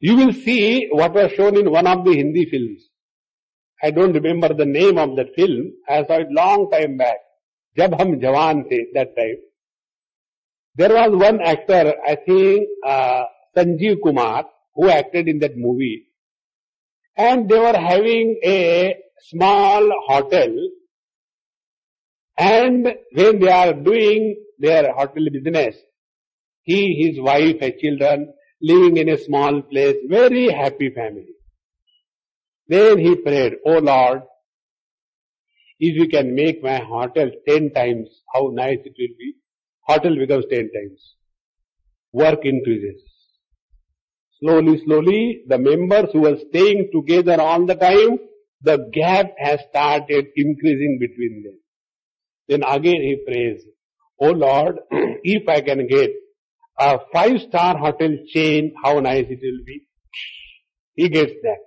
you will see what was shown in one of the Hindi films. I don't remember the name of that film. I saw it long time back. Jab Hum Jawan The, that time. There was one actor, I think Sanjeev Kumar, who acted in that movie. And they were having a small hotel. And when they are doing their hotel business, he, his wife, and children, living in a small place, very happy family. Then he prayed, oh Lord, if you can make my hotel 10 times, how nice it will be. Hotel becomes 10 times. Work increases. Slowly, slowly, the members who were staying together all the time, the gap has started increasing between them. Then again he prays, oh Lord, if I can get a 5-star hotel chain, how nice it will be. He gets that.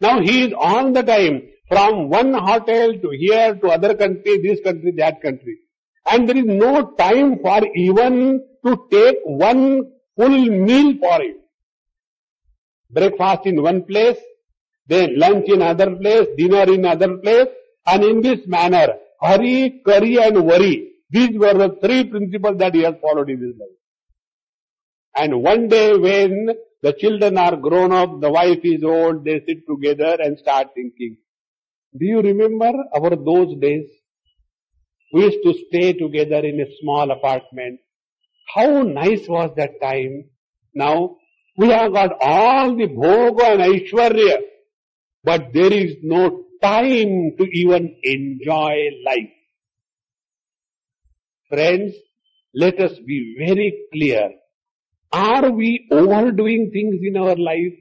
Now he is all the time from one hotel to here to other country, this country, that country. And there is no time for even to take one full meal for him. Breakfast in one place, then lunch in other place, dinner in other place, and in this manner, hurry, curry and worry. These were the 3 principles that he has followed in his life. And one day when the children are grown up, the wife is old, they sit together and start thinking, do you remember those days? We used to stay together in a small apartment. How nice was that time? Now, we have got all the bhoga and aishwarya, but there is no time to even enjoy life. Friends, let us be very clear. Are we overdoing things in our life?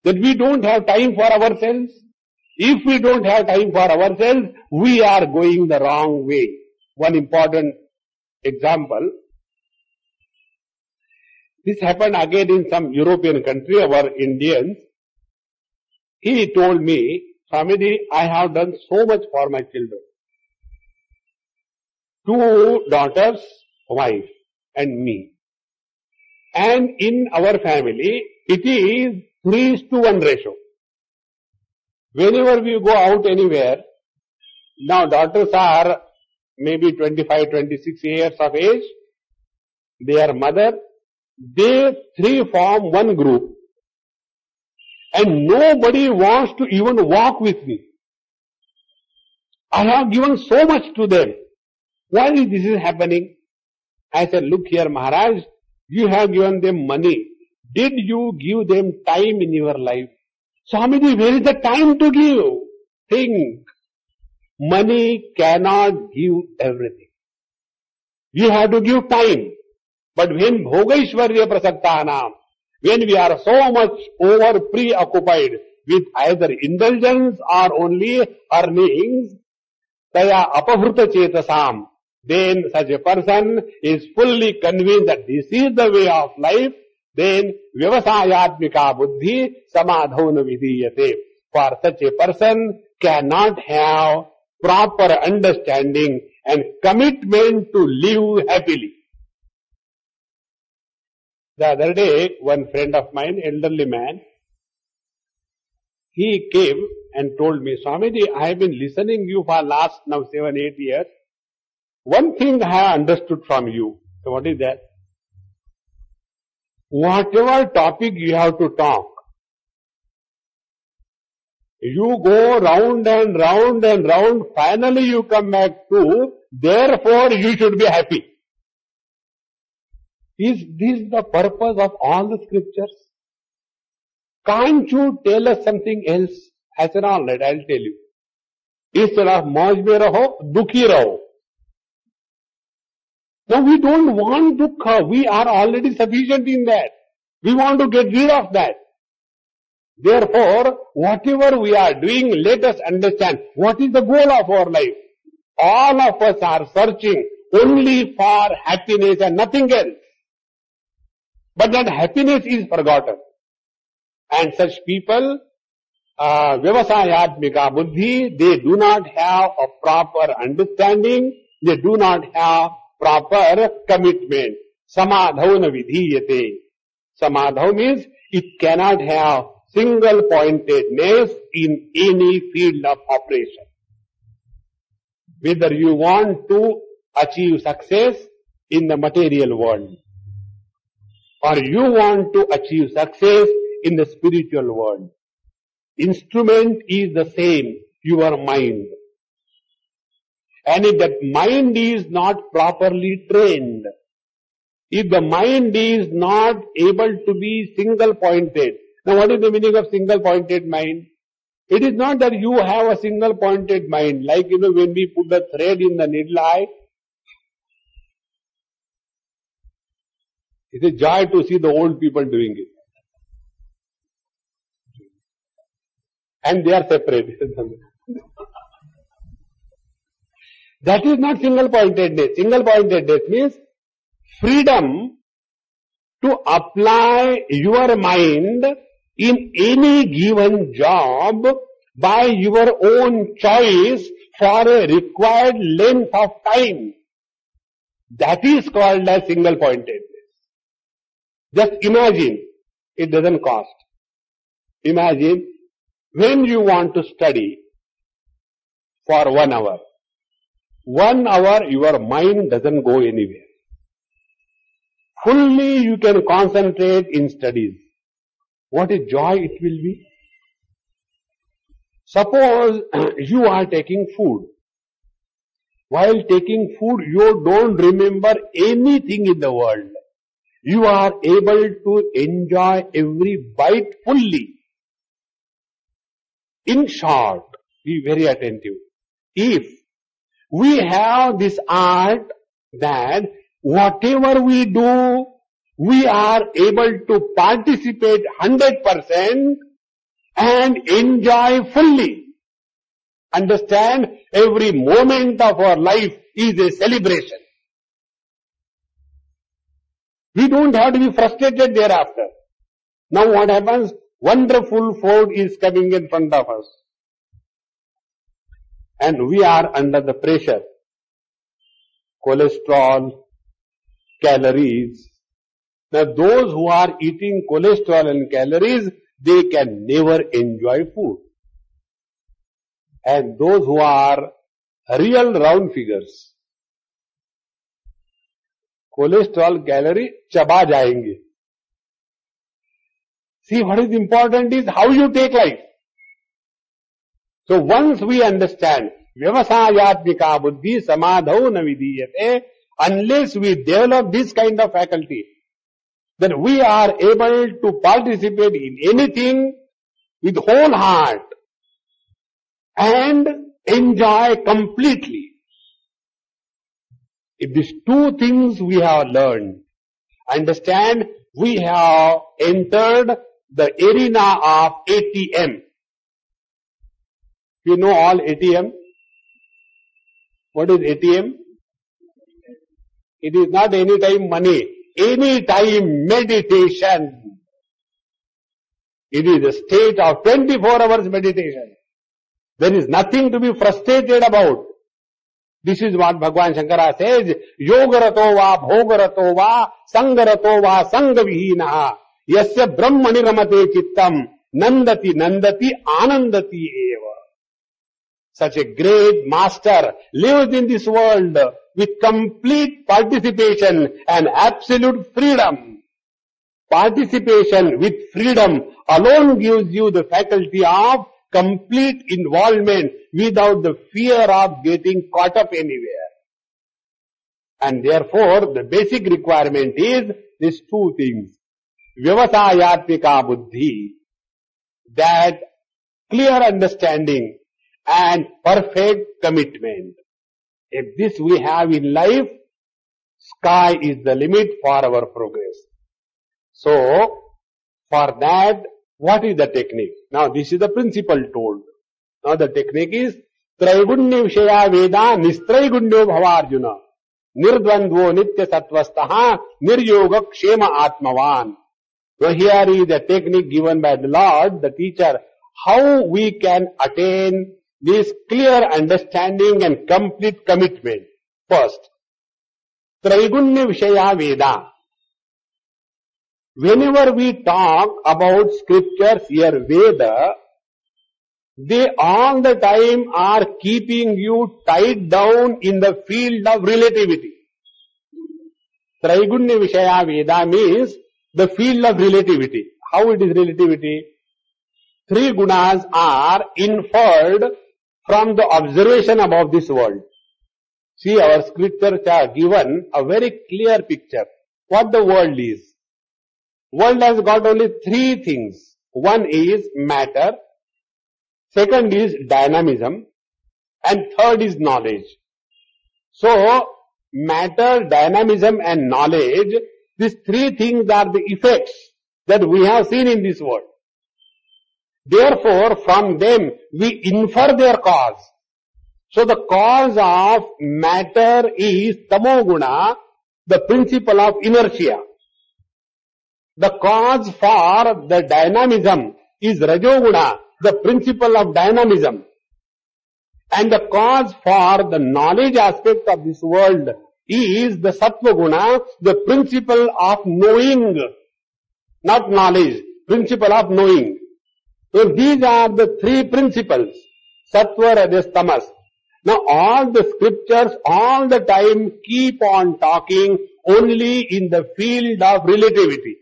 That we don't have time for ourselves? If we don't have time for ourselves, we are going the wrong way. One important example. This happened again in some European country, our Indians. He told me, Swamiji, I have done so much for my children. 2 daughters, wife, and me. And in our family, it is 3:1 ratio. Whenever we go out anywhere, now daughters are maybe 25, 26 years of age, their mother, they 3 form one group. And nobody wants to even walk with me. I have given so much to them. Why is this happening? I said, look here Maharaj, you have given them money. Did you give them time in your life? Swamiji, where is the time to give? Think. Money cannot give everything. You have to give time. But when bhogaishwarya prasaktanam, when we are so much over preoccupied with either indulgence or only earnings, taya apavruta chetasam, then such a person is fully convinced that this is the way of life, then vyavasayatmika buddhi samadhauna vidiyate. For such a person cannot have proper understanding and commitment to live happily. The other day, one friend of mine, elderly man, he came and told me, Swamiji, I have been listening to you for last now 7-8 years. One thing I have understood from you. So what is that? Whatever topic you have to talk, you go round and round and round, finally you come back to, therefore you should be happy. Is this the purpose of all the scriptures? Can't you tell us something else? I said, all right, I'll tell you. Instead of mauj mein raho, dukhi raho. Now we don't want dukkha. We are already sufficient in that. We want to get rid of that. Therefore, whatever we are doing, let us understand what is the goal of our life. All of us are searching only for happiness and nothing else. But that happiness is forgotten. And such people, vyavasayatmika buddhi, they do not have a proper understanding, they do not have proper commitment. Samadhau na vidhiyate. Samadhau means it cannot have single pointedness in any field of operation. Whether you want to achieve success in the material world, or you want to achieve success in the spiritual world, instrument is the same, your mind. And if that mind is not properly trained, if the mind is not able to be single pointed, now what is the meaning of single pointed mind? It is not that you have a single pointed mind, like when we put the thread in the needle eye. It's a joy to see the old people doing it. And they are separate. That is not single pointedness. Single pointedness means freedom to apply your mind in any given job by your own choice for a required length of time. That is called as single pointedness. Just imagine, it doesn't cost. Imagine when you want to study for 1 hour. 1 hour your mind doesn't go anywhere. Fully you can concentrate in studies. What a joy it will be. Suppose you are taking food. While taking food, you don't remember anything in the world. You are able to enjoy every bite fully. In short, be very attentive. If we have this art that whatever we do, we are able to participate 100% and enjoy fully. Understand, every moment of our life is a celebration. We don't have to be frustrated thereafter. Now what happens? Wonderful food is coming in front of us. And we are under the pressure. Cholesterol, calories. Now those who are eating cholesterol and calories, they can never enjoy food. And those who are real round figures, cholesterol, calorie, chaba jayenge. See, what is important is how you take life. So once we understand, vyavasayatmika buddhi samadhau na vidhiyate, unless we develop this kind of faculty, then we are able to participate in anything with whole heart and enjoy completely. If these two things we have learned, understand, we have entered the arena of ATM. You know all ATM? What is ATM? It is not any time money, any time meditation. It is a state of 24 hours meditation. There is nothing to be frustrated about. This is what Bhagwan Shankara says, Yogarato va bhogarato va sangarato va sangavihinaha yasya brahmani ramate chittam nandati nandati anandati eva. Such a great master lives in this world with complete participation and absolute freedom. Participation with freedom alone gives you the faculty of complete involvement without the fear of getting caught up anywhere. And therefore, the basic requirement is these two things. Vyavasayatmika buddhi, that clear understanding and perfect commitment. If this we have in life, sky is the limit for our progress. So, for that, what is the technique? Now, this is the principle told. Now, the technique is Traigunya Vishaya Veda Nistraigunya Bhavarjuna Nirdvandvo Nitya Sattvastaha Niryoga Kshema Atmavan. So, here is the technique given by the Lord, the teacher, how we can attain this clear understanding and complete commitment. First, Traigunya Vishaya Veda. Whenever we talk about scriptures here, Veda, they all the time are keeping you tied down in the field of relativity. Traigunya Vishaya Veda means the field of relativity. How it is relativity? Three gunas are inferred from the observation about this world. See, our scriptures are given a very clear picture what the world is. World has got only three things. One is matter, second is dynamism, and third is knowledge. So, matter, dynamism and knowledge, these three things are the effects that we have seen in this world. Therefore, from them we infer their cause. So, the cause of matter is tamoguna, the principle of inertia. The cause for the dynamism is rajoguna, the principle of dynamism. And the cause for the knowledge aspect of this world is the sattva guna, the principle of knowing, not knowledge, principle of knowing. So these are the three principles, sattva, rajas, tamas. Now all the scriptures all the time keep on talking only in the field of relativity.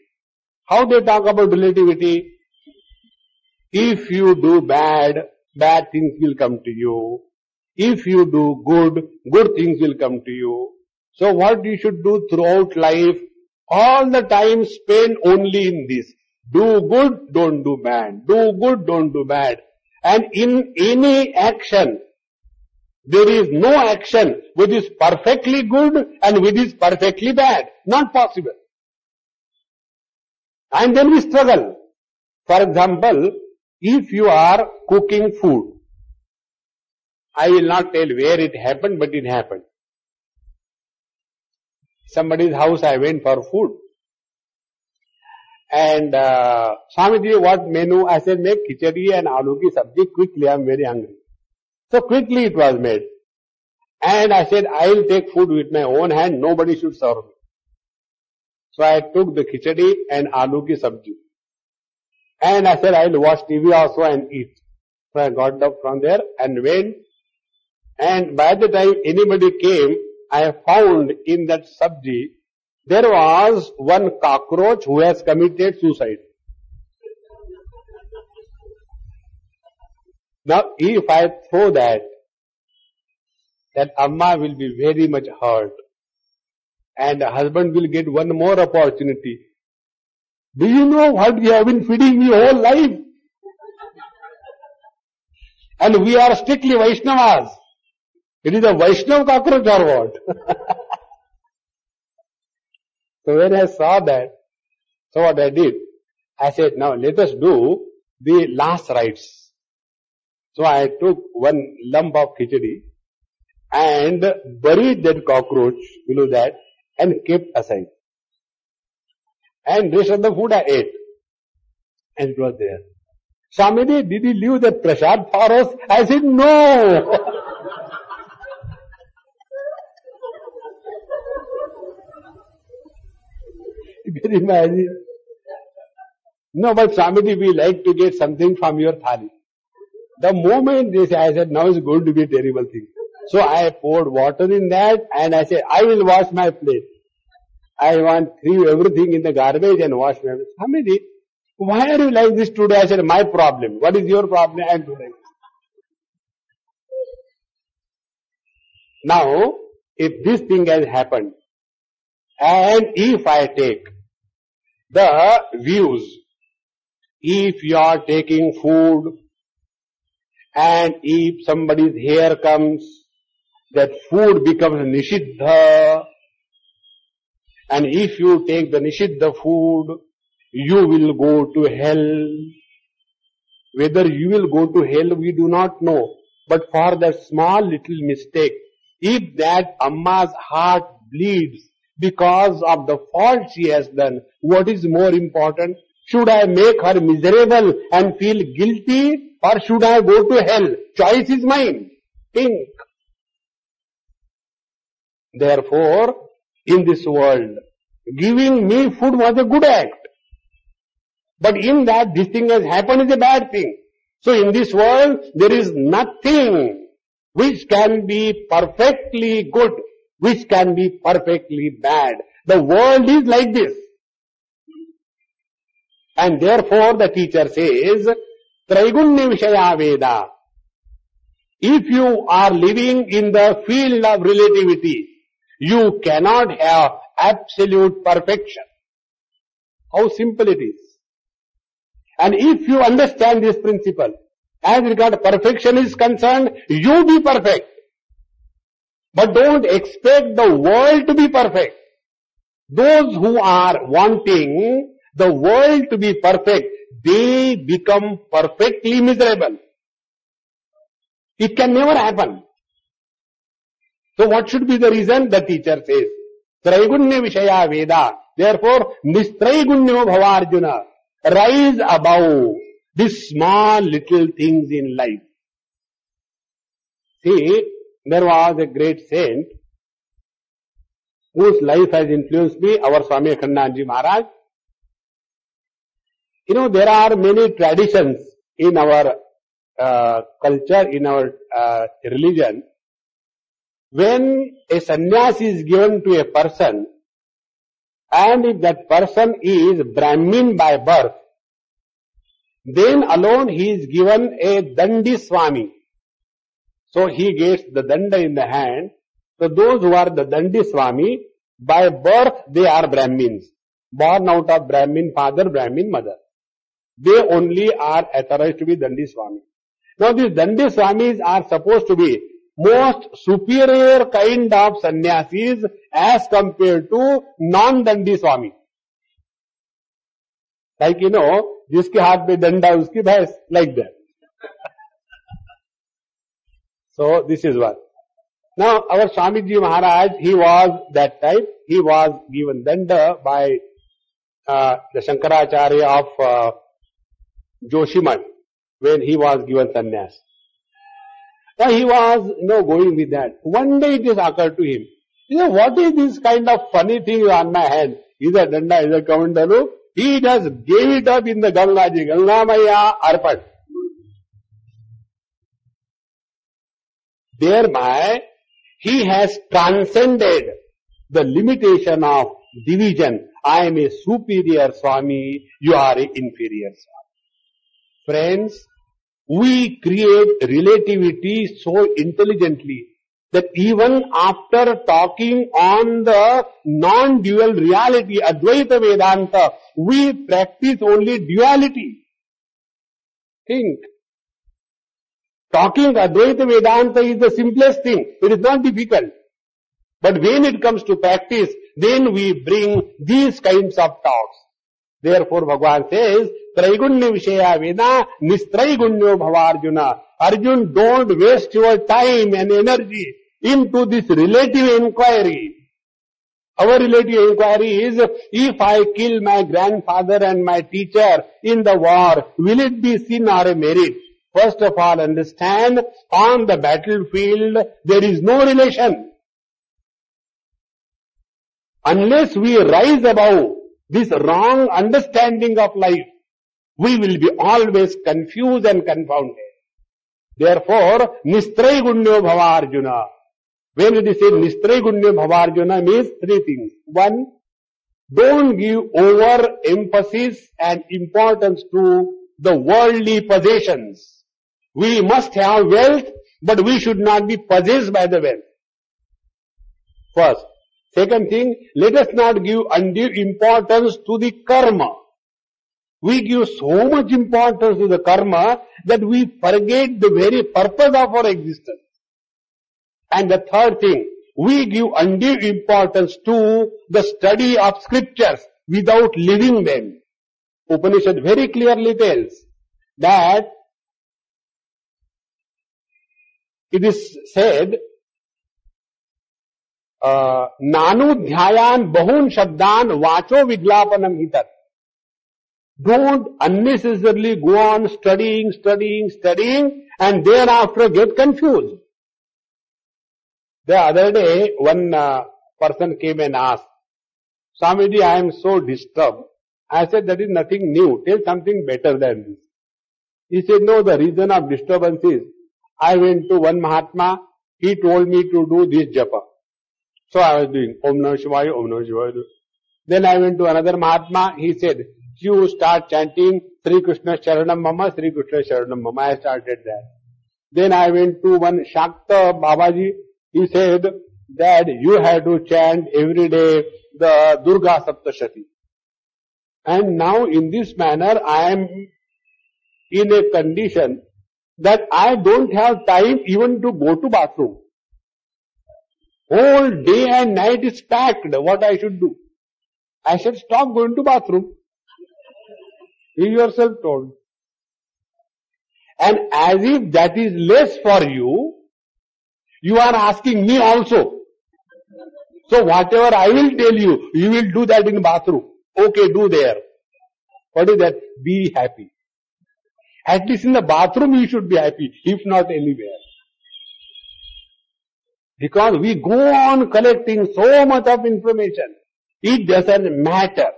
How they talk about relativity? If you do bad, bad things will come to you. If you do good, good things will come to you. So what you should do throughout life? All the time spend only in this. Do good, don't do bad. Do good, don't do bad. And in any action, there is no action which is perfectly good and which is perfectly bad. Not possible. And then we struggle. For example, if you are cooking food, I will not tell where it happened, but it happened. Somebody's house I went for food. And Swamiji, what menu? I said, make khichdi and aloo ki sabji quickly, I am very hungry. So quickly it was made. And I said, I will take food with my own hand, nobody should serve me. So I took the khichdi and aloo ki sabji. And I said, I will watch TV also and eat. So I got up from there and went. And by the time anybody came, I found in that sabji, there was one cockroach who has committed suicide. Now, if I throw that Amma will be very much hurt. And husband will get one more opportunity. Do you know what you have been feeding me whole life? And we are strictly Vaishnavas. It is a Vaishnav cockroach or what? So when I saw that, so what I did, I said, now let us do the last rites. So I took one lump of khichdi and buried that cockroach below that and kept aside. And rest of the food I ate. And it was there. Swamiji, did you leave that prasad for us? I said, no. You can imagine. No, but Swamiji, we like to get something from your thali. The moment they say, I said, now is going to be a terrible thing. So I poured water in that and I said, I will wash my plate. I want throw everything in the garbage and wash my plate. Swamiji, why are you like this today? I said, my problem. What is your problem? I am today. Now, if this thing has happened, and if I take the views, if you are taking food, and if somebody's hair comes, that food becomes nishiddha, and if you take the nishiddha food, you will go to hell. Whether you will go to hell, we do not know. But for that small little mistake, if that Amma's heart bleeds because of the fault she has done, what is more important? Should I make her miserable and feel guilty, or should I go to hell? Choice is mine. Think. Therefore, in this world, giving me food was a good act. But in that this thing has happened is a bad thing. So in this world, there is nothing which can be perfectly good, which can be perfectly bad. The world is like this. And therefore the teacher says, Traigunya Vishaya Veda. If you are living in the field of relativity, you cannot have absolute perfection. How simple it is. And if you understand this principle, as regard perfection is concerned, you be perfect. But don't expect the world to be perfect. Those who are wanting the world to be perfect, they become perfectly miserable. It can never happen. So what should be the reason? The teacher says, Traigunya Vishaya Veda. Therefore, Nistraigunya Bhavarjuna. Rise above these small little things in life. See, there was a great saint whose life has influenced me, our Swami Akhandanji Maharaj. You know, there are many traditions in our culture, in our religion. When a sannyas is given to a person, and if that person is Brahmin by birth, then alone he is given a Dandi Swami. So he gets the Danda in the hand. So those who are the Dandi Swami, by birth they are Brahmins. Born out of Brahmin father, Brahmin mother. They only are authorized to be Dandi Swami. Now these Dandi Swamis are supposed to be most superior kind of sannyasis as compared to non-Dandi Swami. Like, you know, jiske haath mein danda, uski bhais, like that. So this is what. Now our Swamiji Maharaj, he was that type. He was given danda by the Shankaracharya of Joshimath when he was given sannyas. Now he was, going with that. One day it just occurred to him, what is this kind of funny thing on my hand? Is a danda, is a kamandalu? He just gave it up in the Gangaji, Gangamaya Arpat. Thereby, he has transcended the limitation of division. I am a superior Swami, you are an inferior Swami. Friends, we create relativity so intelligently that even after talking on the non-dual reality, Advaita Vedanta, we practice only duality. Think. Talking Advaita Vedanta is the simplest thing. It is not difficult. But when it comes to practice, then we bring these kinds of talks. Therefore, Bhagavan says, Traigunya Vishaya Veda, Nistraigunyo Bhavarjuna. Arjun, don't waste your time and energy into this relative inquiry. Our relative inquiry is, if I kill my grandfather and my teacher in the war, will it be sin or a merit? First of all, understand, on the battlefield, there is no relation. Unless we rise above this wrong understanding of life, we will be always confused and confounded. Therefore, Nistraigunyo Bhava Arjuna. When it is said Nistraigunya Bhavarjuna means three things. One, don't give over emphasis and importance to the worldly possessions. We must have wealth, but we should not be possessed by the wealth. First. Second thing, let us not give undue importance to the karma. We give so much importance to the karma that we forget the very purpose of our existence. And the third thing, we give undue importance to the study of scriptures without living them. Upanishad very clearly tells that it is said, Nanudhyayan bahun shabdan vacho viglapanam hitat. Don't unnecessarily go on studying, and thereafter get confused. The other day, one person came and asked, Swamiji, I am so disturbed. I said, that is nothing new. Tell something better than this. He said, no, the reason of disturbance is, I went to one Mahatma, he told me to do this japa. So I was doing Om Namah Shivaya, Om Namah Shivaya. Then I went to another Mahatma, he said, you start chanting Sri Krishna Sharanam Mama, Sri Krishna Sharanam Mama. I started that. Then I went to one Shakta Babaji, he said that you have to chant every day the Durga Saptashati. And now in this manner I am in a condition that I don't have time even to go to bathroom. Whole day and night is packed. What I should do? I should stop going to bathroom. You yourself told. And as if that is less for you, you are asking me also. So whatever I will tell you, you will do that in bathroom. Okay, do there. What is that? Be happy. At least in the bathroom you should be happy, if not anywhere. Because we go on collecting so much of information. It doesn't matter.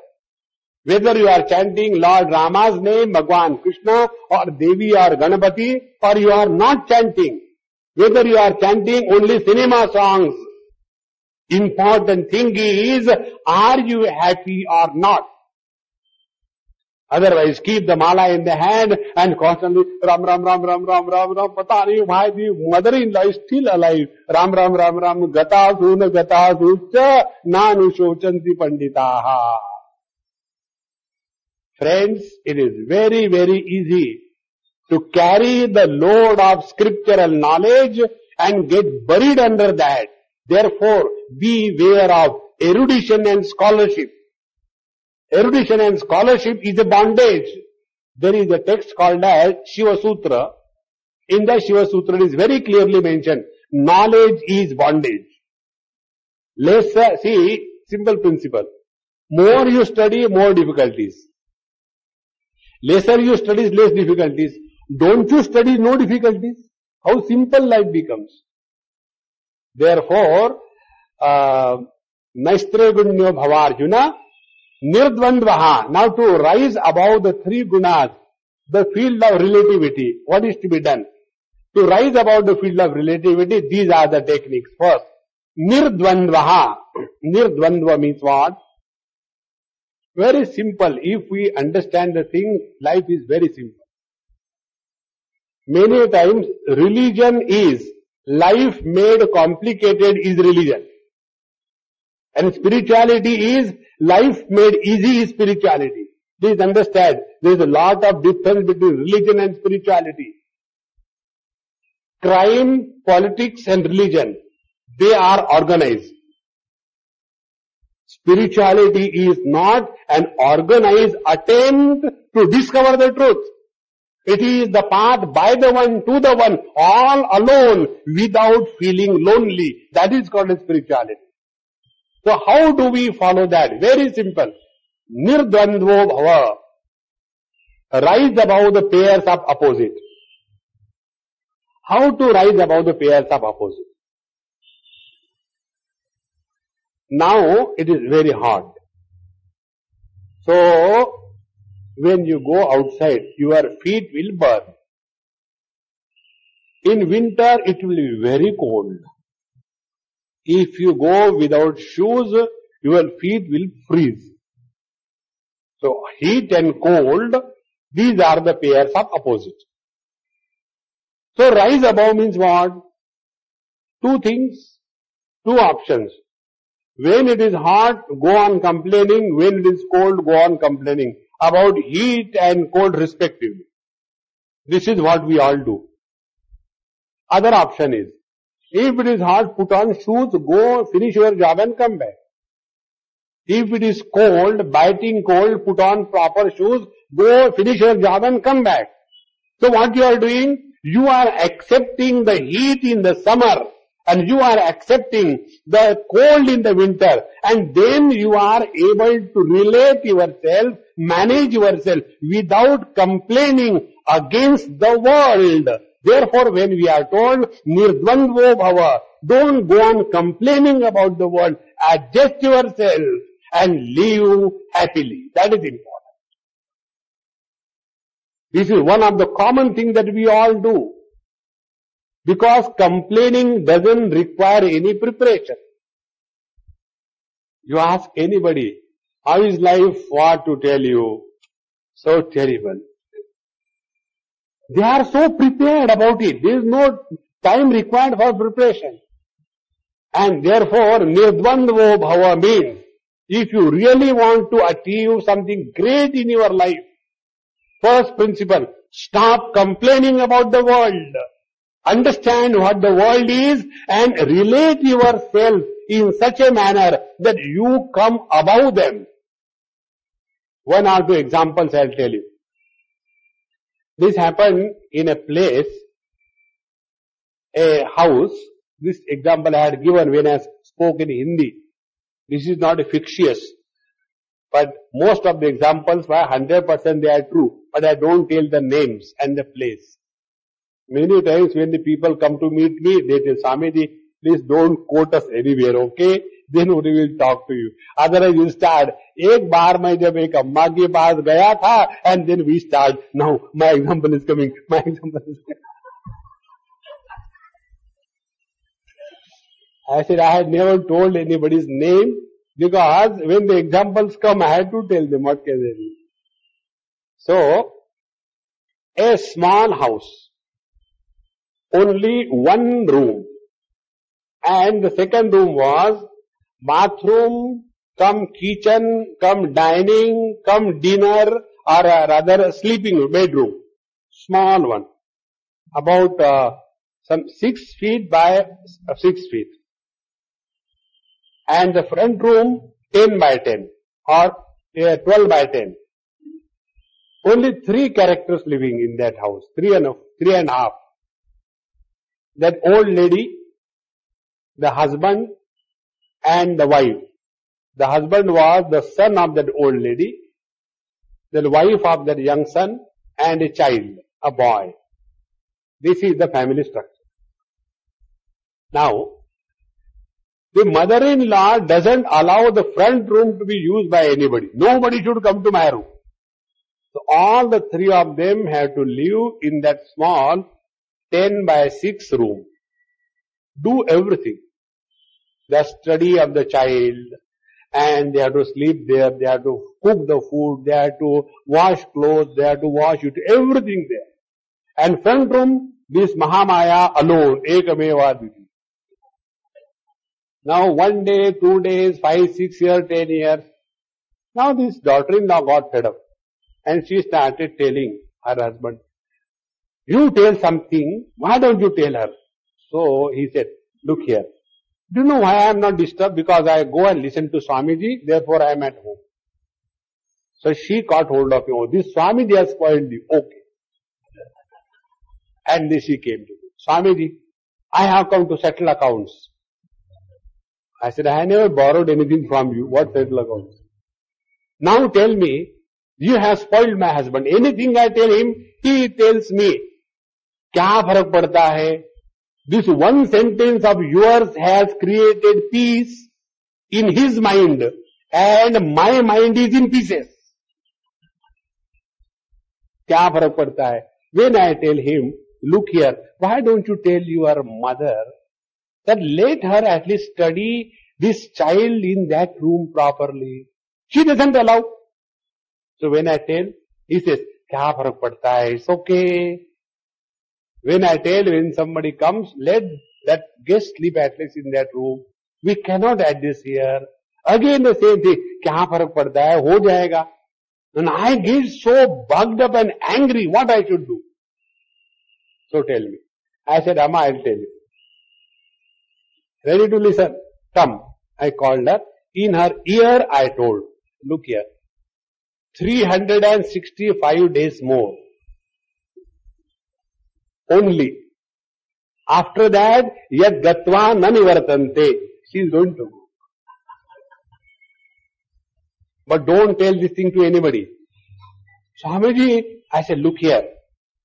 Whether you are chanting Lord Rama's name, Bhagwan Krishna, or Devi or Ganapati, or you are not chanting. Whether you are chanting only cinema songs. Important thing is, are you happy or not? Otherwise, keep the mala in the hand and constantly Ram Ram Ram Ram Ram Ram Ram. Pata nahi why the mother-in-law is still alive. Ram Ram Ram Ram Gata Suna Gata Sucha Nanu Shochanti Panditaha. Friends, it is very, very easy to carry the load of scriptural knowledge and get buried under that. Therefore, beware of erudition and scholarship. Erudition and scholarship is a bondage. There is a text called as Shiva Sutra. In the Shiva Sutra it is very clearly mentioned, knowledge is bondage. See, simple principle. More you study, more difficulties. Lesser you study, less difficulties. Don't you study, no difficulties. How simple life becomes. Therefore, Naistragunyo Bhavarjuna, Nirdvandvaha. Now to rise above the three gunas, the field of relativity, what is to be done? To rise above the field of relativity, these are the techniques. First, Nirdvandvaha. Nirdvandva means what? Very simple. If we understand the thing, life is very simple. Many times, religion is, life made complicated is religion. And spirituality is, life made easy is spirituality. Please understand, there is a lot of difference between religion and spirituality. Crime, politics and religion, they are organized. Spirituality is not an organized attempt to discover the truth. It is the path by the one to the one, all alone, without feeling lonely. That is called spirituality. So how do we follow that? Very simple. Nirdvandvo bhava. Rise above the pairs of opposite. How to rise above the pairs of opposite? Now it is very hot. So when you go outside, your feet will burn. In winter it will be very cold. If you go without shoes, your feet will freeze. So heat and cold, these are the pairs of opposite. So rise above means what? Two things, two options. When it is hot, go on complaining. When it is cold, go on complaining about heat and cold respectively. This is what we all do. Other option is, if it is hot, put on shoes, go finish your job and come back. If it is cold, biting cold, put on proper shoes, go finish your job and come back. So what you are doing? You are accepting the heat in the summer and you are accepting the cold in the winter, and then you are able to relate yourself, manage yourself without complaining against the world. Therefore, when we are told, nirdvandvo bhava, don't go on complaining about the world, adjust yourself and live happily. That is important. This is one of the common things that we all do. Because complaining doesn't require any preparation. You ask anybody, how is life? What to tell you? So terrible. They are so prepared about it. There is no time required for preparation. And therefore, nirdvandvo bhava means, if you really want to achieve something great in your life, first principle, stop complaining about the world. Understand what the world is and relate yourself in such a manner that you come above them. One or two examples I'll tell you. This happened in a place, a house. This example I had given when I spoke in Hindi. This is not a fictitious, but most of the examples were 100% they are true, but I don't tell the names and the place. Many times when the people come to meet me, they tell, Swamiji, please don't quote us anywhere, okay? Then we will talk to you. Otherwise you start, एक बार मैं जब एक अम्मा के पास गया था, and then we start, now my example is coming, my example is coming. I said, I had never told anybody's name, because when the examples come, I had to tell them what can they do. So, a small house, only one room, and the second room was bathroom, come kitchen, come dining, come dinner, or rather sleeping bedroom. Small one. About some 6 feet by 6 feet. And the front room 10 by 10 or 12 by 10. Only 3 characters living in that house. 3 and a half. That old lady, the husband, and the wife. The husband was the son of that old lady, the wife of that young son, and a child, a boy. This is the family structure. Now, the mother-in-law doesn't allow the front room to be used by anybody. Nobody should come to my room. So all the 3 of them have to live in that small 10 by 6 room. Do everything. The study of the child, and they have to sleep there, they have to cook the food, they have to wash clothes, they have to wash it, everything there. And front room, this Mahamaya alone, Ekameva Dviti. Now 1 day, 2 days, 5, 6 years, 10 years. Now this daughter-in-law got fed up. And she started telling her husband, you tell something, why don't you tell her? So he said, look here. Do you know why I am not disturbed? Because I go and listen to Swamiji, therefore I am at home. So she caught hold of me. Oh, this Swamiji has spoiled you. Okay. And then she came to me. Swamiji, I have come to settle accounts. I said, I never borrowed anything from you. What settle accounts? Now tell me, you have spoiled my husband. Anything I tell him, he tells me. क्या फर्क पड़ता है? This one sentence of yours has created peace in his mind, and my mind is in pieces. क्या फर्क पड़ता है? When I tell him, look here, why don't you tell your mother that let her at least study this child in that room properly. She doesn't allow. So when I tell, he says, kya farak padta hai? It's okay. When I tell, when somebody comes, let that guest sleep at least in that room. We cannot adjust here. Again the same thing. Kya farak padta hai? Ho jayega. And I get so bugged up and angry. What I should do? So tell me. I said, Amma, I'll tell you. Ready to listen? Come. I called her. In her ear I told, look here. 365 days more. Only. After that, yad gatva nanivartante. She is going to go. But don't tell this thing to anybody. Swamiji, I said, look here.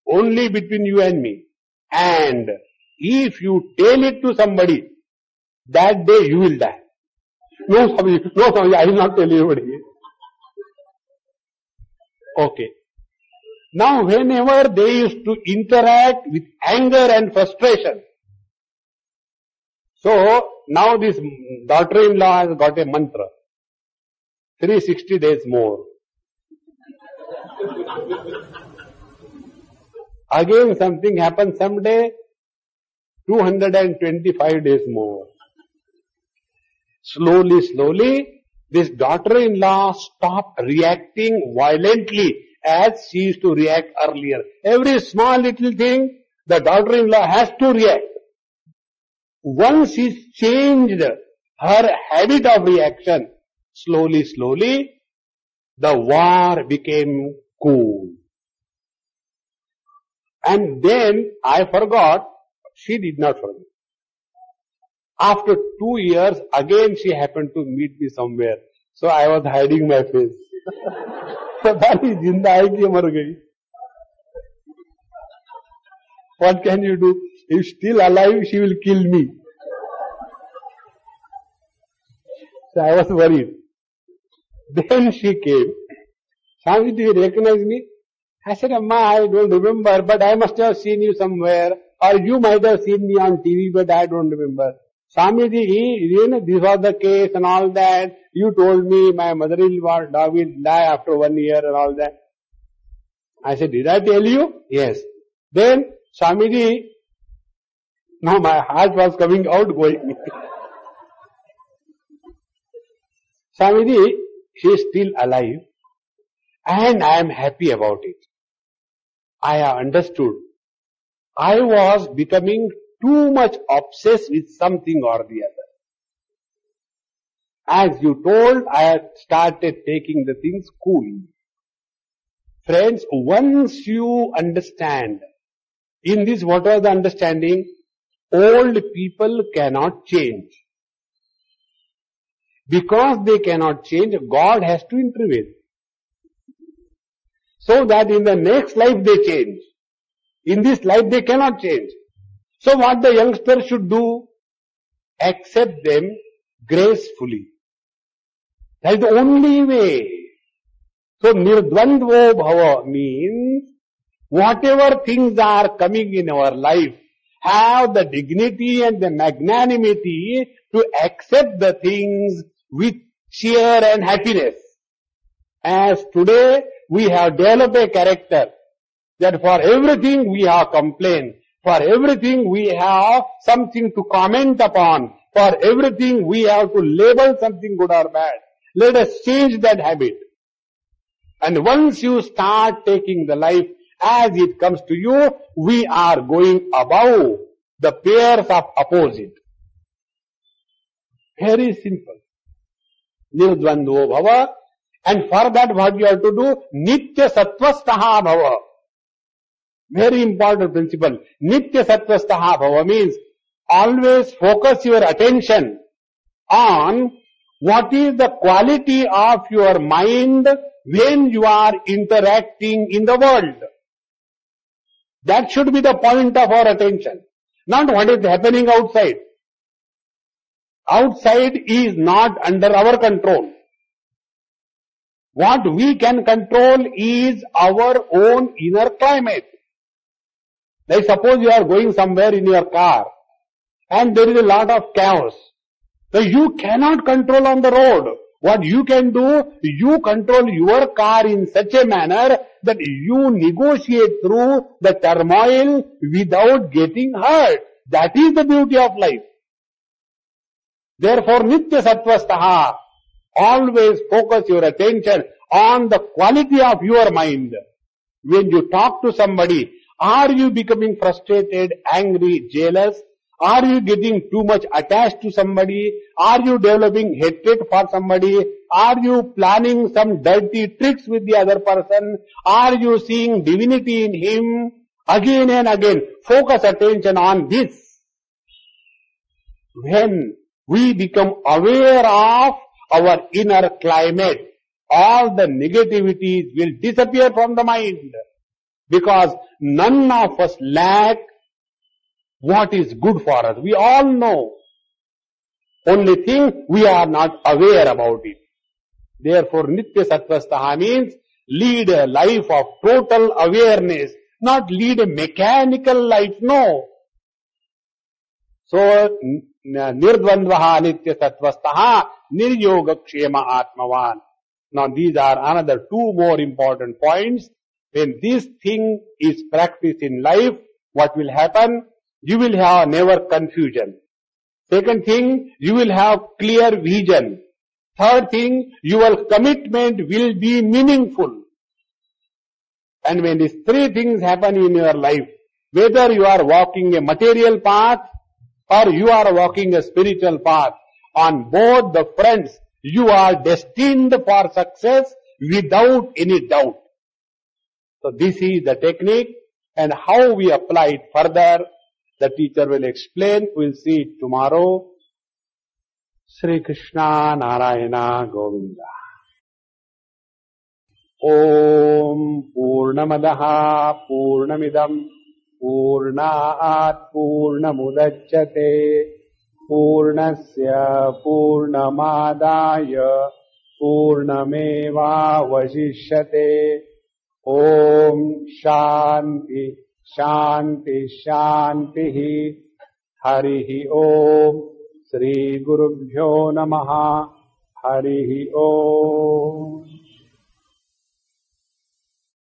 Only between you and me. And if you tell it to somebody, that day you will die. No, Swamiji, I will not tell anybody. Okay. Now whenever they used to interact with anger and frustration, so now this daughter-in-law has got a mantra. 360 days more. Again something happens someday, 225 days more. Slowly, this daughter-in-law stopped reacting violently as she used to react earlier. Every small little thing, the daughter-in-law has to react. Once she changed her habit of reaction, slowly, the war became cool. And then I forgot, she did not forget. After 2 years, again she happened to meet me somewhere. So I was hiding my face. What can you do? If still alive, she will kill me. So I was worried. Then she came. Swami, do you recognize me? I said, Amma, I don't remember, but I must have seen you somewhere. Or you might have seen me on TV, but I don't remember. Swamiji, this was the case and all that. You told me my mother-in-law will die after 1 year and all that. I said, did I tell you? Yes. Then, Swamiji, no, my heart was coming out going. Swamiji, she is still alive and I am happy about it. I have understood. I was becoming too much obsessed with something or the other. As you told, I had started taking the things coolly. Friends, once you understand, in this what was the understanding? Old people cannot change. Because they cannot change, God has to intervene. So that in the next life they change. In this life they cannot change. So what the youngster should do? Accept them gracefully. That is the only way. So nirdvandvo bhava means whatever things are coming in our life, have the dignity and the magnanimity to accept the things with cheer and happiness. As today we have developed a character that for everything we have complained, for everything we have something to comment upon, for everything we have to label something good or bad. Let us change that habit. And once you start taking the life as it comes to you, we are going above the pairs of opposite. Very simple. Nirdvandvo bhava. And for that what you have to do? Nitya sattvastaha bhava. Very important principle. Nitya sattvastaha bhava means always focus your attention on what is the quality of your mind when you are interacting in the world. That should be the point of our attention. Not what is happening outside. Outside is not under our control. What we can control is our own inner climate. Like suppose you are going somewhere in your car and there is a lot of chaos. So you cannot control on the road. What you can do, you control your car in such a manner that you negotiate through the turmoil without getting hurt. That is the beauty of life. Therefore, nitya sattvastaha, always focus your attention on the quality of your mind. When you talk to somebody, are you becoming frustrated, angry, jealous? Are you getting too much attached to somebody? Are you developing hatred for somebody? Are you planning some dirty tricks with the other person? Are you seeing divinity in him? Again and again, focus attention on this. When we become aware of our inner climate, all the negativities will disappear from the mind. Because none of us lack what is good for us. We all know. Only thing, we are not aware about it. Therefore, nitya sattvastaha means lead a life of total awareness, not lead a mechanical life, no. So, nirdvandvaha nitya sattvastaha niryoga kshema atmavan. Now, these are another two more important points. When this thing is practiced in life, what will happen? You will have never confusion. Second thing, you will have clear vision. Third thing, your commitment will be meaningful. And when these three things happen in your life, whether you are walking a material path or you are walking a spiritual path, on both the fronts, you are destined for success without any doubt. So this is the technique, and how we apply it further, the teacher will explain. We'll see it tomorrow. Sri Krishna Narayana Govinda. Om Purnamadaha Purnamidam Purnaat Purnamudachyate Purnasya Purnamadaya Purnameva Vasishyate. Om Shanti Shanti Shanti Harihi Om Sri Gurubhyo Namaha Harihi Om.